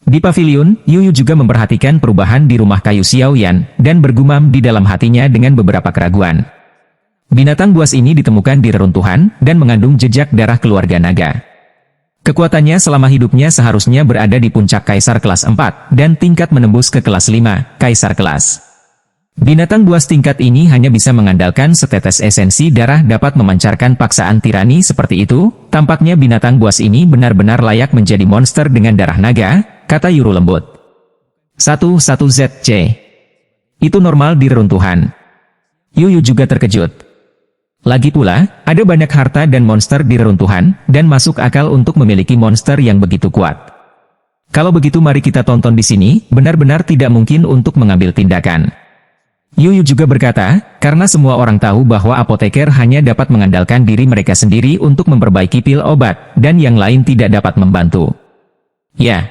Di pavilion, Yuyu juga memperhatikan perubahan di rumah kayu Xiaoyan, dan bergumam di dalam hatinya dengan beberapa keraguan. Binatang buas ini ditemukan di reruntuhan, dan mengandung jejak darah keluarga naga. Kekuatannya selama hidupnya seharusnya berada di puncak Kaisar kelas 4, dan tingkat menembus ke kelas 5, Kaisar kelas. Binatang buas tingkat ini hanya bisa mengandalkan setetes esensi darah dapat memancarkan paksaan tirani seperti itu. Tampaknya binatang buas ini benar-benar layak menjadi monster dengan darah naga, kata Yuru lembut. 11ZC. Itu normal di reruntuhan. Yuyu juga terkejut. Lagi pula, ada banyak harta dan monster di reruntuhan, dan masuk akal untuk memiliki monster yang begitu kuat. Kalau begitu mari kita tonton di sini, benar-benar tidak mungkin untuk mengambil tindakan. Yuyu juga berkata, karena semua orang tahu bahwa apoteker hanya dapat mengandalkan diri mereka sendiri untuk memperbaiki pil obat, dan yang lain tidak dapat membantu. Ya.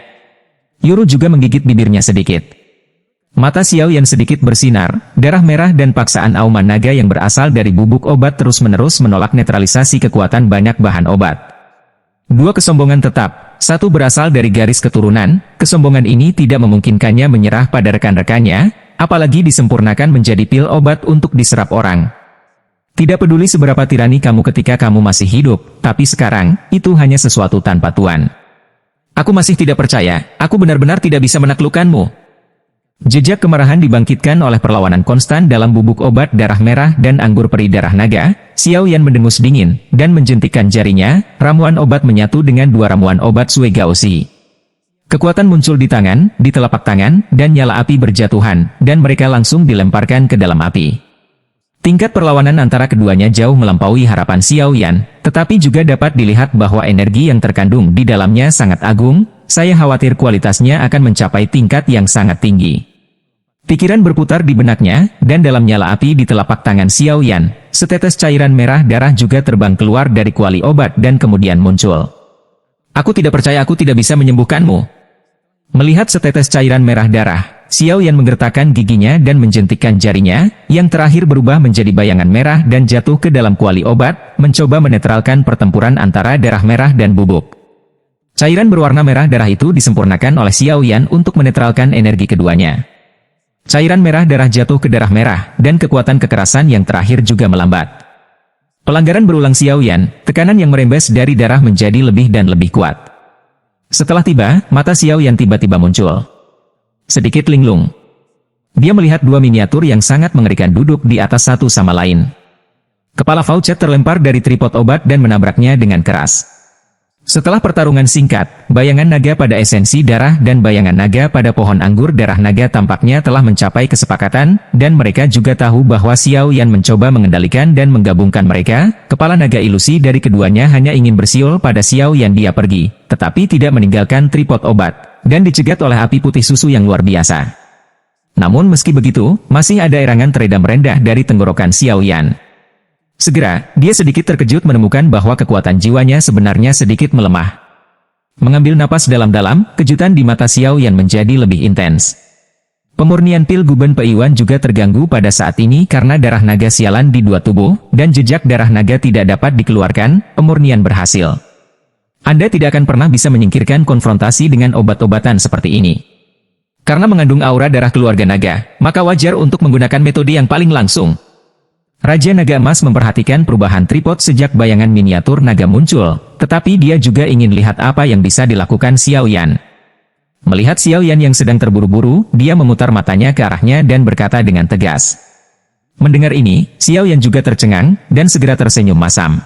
Yuru juga menggigit bibirnya sedikit. Mata Xiao Yan sedikit bersinar, darah merah dan paksaan auman naga yang berasal dari bubuk obat terus-menerus menolak netralisasi kekuatan banyak bahan obat. Dua kesombongan tetap, satu berasal dari garis keturunan, kesombongan ini tidak memungkinkannya menyerah pada rekan-rekannya, apalagi disempurnakan menjadi pil obat untuk diserap orang. Tidak peduli seberapa tirani kamu ketika kamu masih hidup, tapi sekarang, itu hanya sesuatu tanpa tuan. Aku masih tidak percaya, aku benar-benar tidak bisa menaklukkanmu. Jejak kemarahan dibangkitkan oleh perlawanan konstan dalam bubuk obat darah merah dan anggur peri darah naga. Xiao Yan mendengus dingin, dan menjentikkan jarinya, ramuan obat menyatu dengan dua ramuan obat Sui Gaoshi. Kekuatan muncul di tangan, di telapak tangan, dan nyala api berjatuhan, dan mereka langsung dilemparkan ke dalam api. Tingkat perlawanan antara keduanya jauh melampaui harapan Xiao Yan, tetapi juga dapat dilihat bahwa energi yang terkandung di dalamnya sangat agung. Saya khawatir kualitasnya akan mencapai tingkat yang sangat tinggi. Pikiran berputar di benaknya, dan dalam nyala api di telapak tangan Xiao Yan, setetes cairan merah darah juga terbang keluar dari kuali obat dan kemudian muncul. Aku tidak percaya aku tidak bisa menyembuhkanmu. Melihat setetes cairan merah darah, Xiao Yan menggertakkan giginya dan menjentikkan jarinya, yang terakhir berubah menjadi bayangan merah dan jatuh ke dalam kuali obat, mencoba menetralkan pertempuran antara darah merah dan bubuk. Cairan berwarna merah darah itu disempurnakan oleh Xiao Yan untuk menetralkan energi keduanya. Cairan merah darah jatuh ke darah merah, dan kekuatan kekerasan yang terakhir juga melambat. Pelanggaran berulang Xiao Yan, tekanan yang merembes dari darah menjadi lebih dan lebih kuat. Setelah tiba, mata Xiao Yan tiba-tiba muncul. Sedikit linglung. Dia melihat dua miniatur yang sangat mengerikan duduk di atas satu sama lain. Kepala Faucet terlempar dari tripod obat dan menabraknya dengan keras. Setelah pertarungan singkat, bayangan naga pada esensi darah dan bayangan naga pada pohon anggur darah naga tampaknya telah mencapai kesepakatan, dan mereka juga tahu bahwa Xiao Yan mencoba mengendalikan dan menggabungkan mereka. Kepala naga ilusi dari keduanya hanya ingin bersiul pada Xiao Yan dia pergi, tetapi tidak meninggalkan tripod obat, dan dicegat oleh api putih susu yang luar biasa. Namun meski begitu, masih ada erangan teredam rendah dari tenggorokan Xiao Yan. Segera, dia sedikit terkejut menemukan bahwa kekuatan jiwanya sebenarnya sedikit melemah. Mengambil napas dalam-dalam, kejutan di mata Xiao Yan menjadi lebih intens. Pemurnian pil Guben Peiwan juga terganggu pada saat ini karena darah naga sialan di dua tubuh, dan jejak darah naga tidak dapat dikeluarkan. Pemurnian berhasil. Anda tidak akan pernah bisa menyingkirkan konfrontasi dengan obat-obatan seperti ini. Karena mengandung aura darah keluarga naga, maka wajar untuk menggunakan metode yang paling langsung. Raja Naga Emas memperhatikan perubahan tripod sejak bayangan miniatur naga muncul, tetapi dia juga ingin lihat apa yang bisa dilakukan Xiao Yan. Melihat Xiao Yan yang sedang terburu-buru, dia memutar matanya ke arahnya dan berkata dengan tegas. Mendengar ini, Xiao Yan juga tercengang, dan segera tersenyum masam.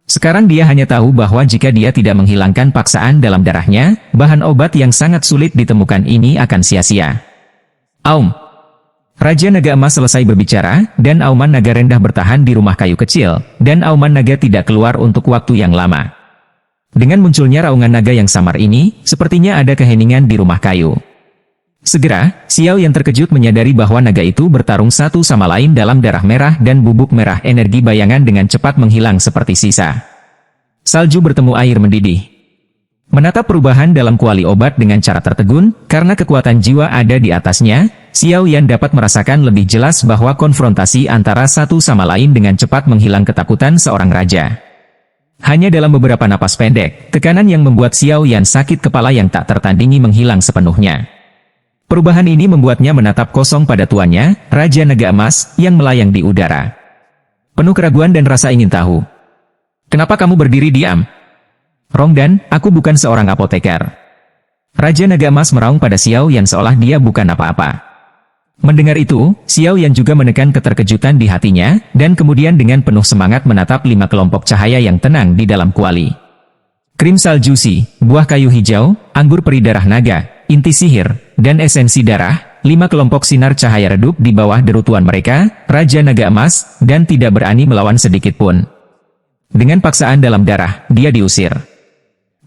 Sekarang dia hanya tahu bahwa jika dia tidak menghilangkan paksaan dalam darahnya, bahan obat yang sangat sulit ditemukan ini akan sia-sia. Aum! Raja Naga Emas selesai berbicara, dan auman naga rendah bertahan di rumah kayu kecil, dan auman naga tidak keluar untuk waktu yang lama. Dengan munculnya raungan naga yang samar ini, sepertinya ada keheningan di rumah kayu. Segera, Xiao yang terkejut menyadari bahwa naga itu bertarung satu sama lain dalam darah merah dan bubuk merah energi bayangan dengan cepat menghilang seperti sisa. Salju bertemu air mendidih. Menatap perubahan dalam kuali obat dengan cara tertegun, karena kekuatan jiwa ada di atasnya, Xiao Yan dapat merasakan lebih jelas bahwa konfrontasi antara satu sama lain dengan cepat menghilang ketakutan seorang raja. Hanya dalam beberapa napas pendek, tekanan yang membuat Xiao Yan sakit kepala yang tak tertandingi menghilang sepenuhnya. Perubahan ini membuatnya menatap kosong pada tuannya, Raja Naga Emas, yang melayang di udara. Penuh keraguan dan rasa ingin tahu. Kenapa kamu berdiri diam? Rongdan, aku bukan seorang apoteker. Raja Naga Emas meraung pada Xiao Yan seolah dia bukan apa-apa. Mendengar itu, Xiao Yan juga menekan keterkejutan di hatinya, dan kemudian dengan penuh semangat menatap 5 kelompok cahaya yang tenang di dalam kuali. Krim salju si, buah kayu hijau, anggur peri darah naga, inti sihir, dan esensi darah, 5 kelompok sinar cahaya redup di bawah derutuan mereka, Raja Naga Emas, dan tidak berani melawan sedikit pun. Dengan paksaan dalam darah, dia diusir.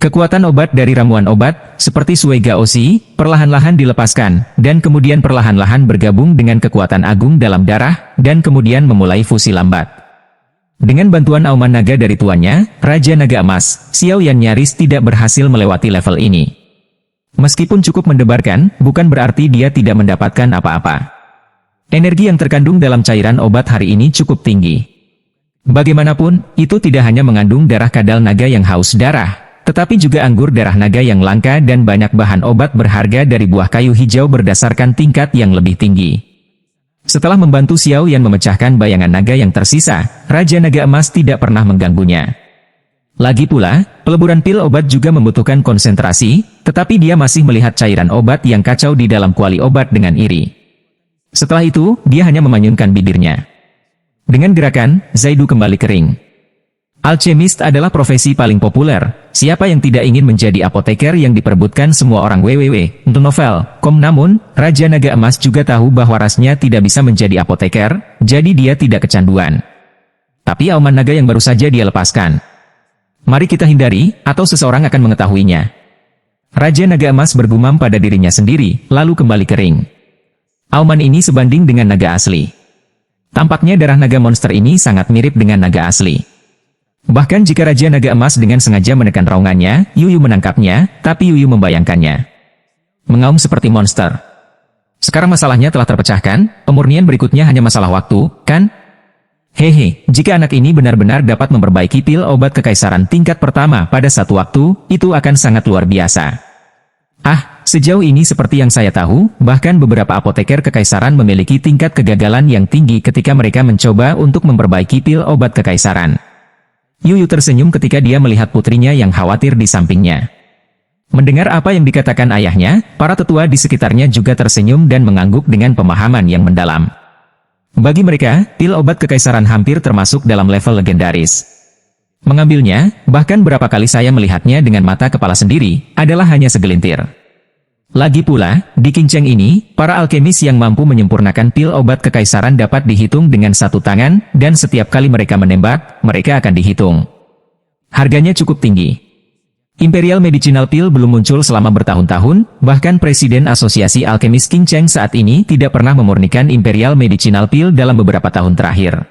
Kekuatan obat dari ramuan obat, seperti Suega Oshi, perlahan-lahan dilepaskan, dan kemudian perlahan-lahan bergabung dengan kekuatan agung dalam darah, dan kemudian memulai fusi lambat. Dengan bantuan auman naga dari tuannya, Raja Naga Emas, Xiao Yan nyaris tidak berhasil melewati level ini. Meskipun cukup mendebarkan, bukan berarti dia tidak mendapatkan apa-apa. Energi yang terkandung dalam cairan obat hari ini cukup tinggi. Bagaimanapun, itu tidak hanya mengandung darah kadal naga yang haus darah, tetapi juga anggur darah naga yang langka dan banyak bahan obat berharga dari buah kayu hijau berdasarkan tingkat yang lebih tinggi. Setelah membantu Xiao Yan memecahkan bayangan naga yang tersisa, Raja Naga Emas tidak pernah mengganggunya. Lagi pula, peleburan pil obat juga membutuhkan konsentrasi, tetapi dia masih melihat cairan obat yang kacau di dalam kuali obat dengan iri. Setelah itu, dia hanya memanyunkan bibirnya. Dengan gerakan, Zaidu kembali kering. Alchemist adalah profesi paling populer. Siapa yang tidak ingin menjadi apoteker yang diperebutkan semua orang www. Untuk novel, namun, Raja Naga Emas juga tahu bahwa rasnya tidak bisa menjadi apoteker, jadi dia tidak kecanduan. Tapi auman naga yang baru saja dia lepaskan. Mari kita hindari, atau seseorang akan mengetahuinya. Raja Naga Emas bergumam pada dirinya sendiri, lalu kembali kering. Auman ini sebanding dengan naga asli. Tampaknya darah naga monster ini sangat mirip dengan naga asli. Bahkan jika Raja Naga Emas dengan sengaja menekan raungannya, Yuyu menangkapnya, tapi Yuyu membayangkannya. Mengaum seperti monster. Sekarang masalahnya telah terpecahkan, pemurnian berikutnya hanya masalah waktu, kan? Hehe, jika anak ini benar-benar dapat memperbaiki pil obat kekaisaran tingkat pertama pada satu waktu, itu akan sangat luar biasa. Sejauh ini seperti yang saya tahu, bahkan beberapa apoteker kekaisaran memiliki tingkat kegagalan yang tinggi ketika mereka mencoba untuk memperbaiki pil obat kekaisaran. Yuyu tersenyum ketika dia melihat putrinya yang khawatir di sampingnya. Mendengar apa yang dikatakan ayahnya, para tetua di sekitarnya juga tersenyum dan mengangguk dengan pemahaman yang mendalam. Bagi mereka, pil obat kekaisaran hampir termasuk dalam level legendaris. Mengambilnya, bahkan berapa kali saya melihatnya dengan mata kepala sendiri, adalah hanya segelintir. Lagi pula, di Qingcheng ini, para alkemis yang mampu menyempurnakan pil obat kekaisaran dapat dihitung dengan satu tangan, dan setiap kali mereka menembak, mereka akan dihitung. Harganya cukup tinggi. Imperial Medicinal Pill belum muncul selama bertahun-tahun, bahkan Presiden Asosiasi Alkemis Qingcheng saat ini tidak pernah memurnikan Imperial Medicinal Pill dalam beberapa tahun terakhir.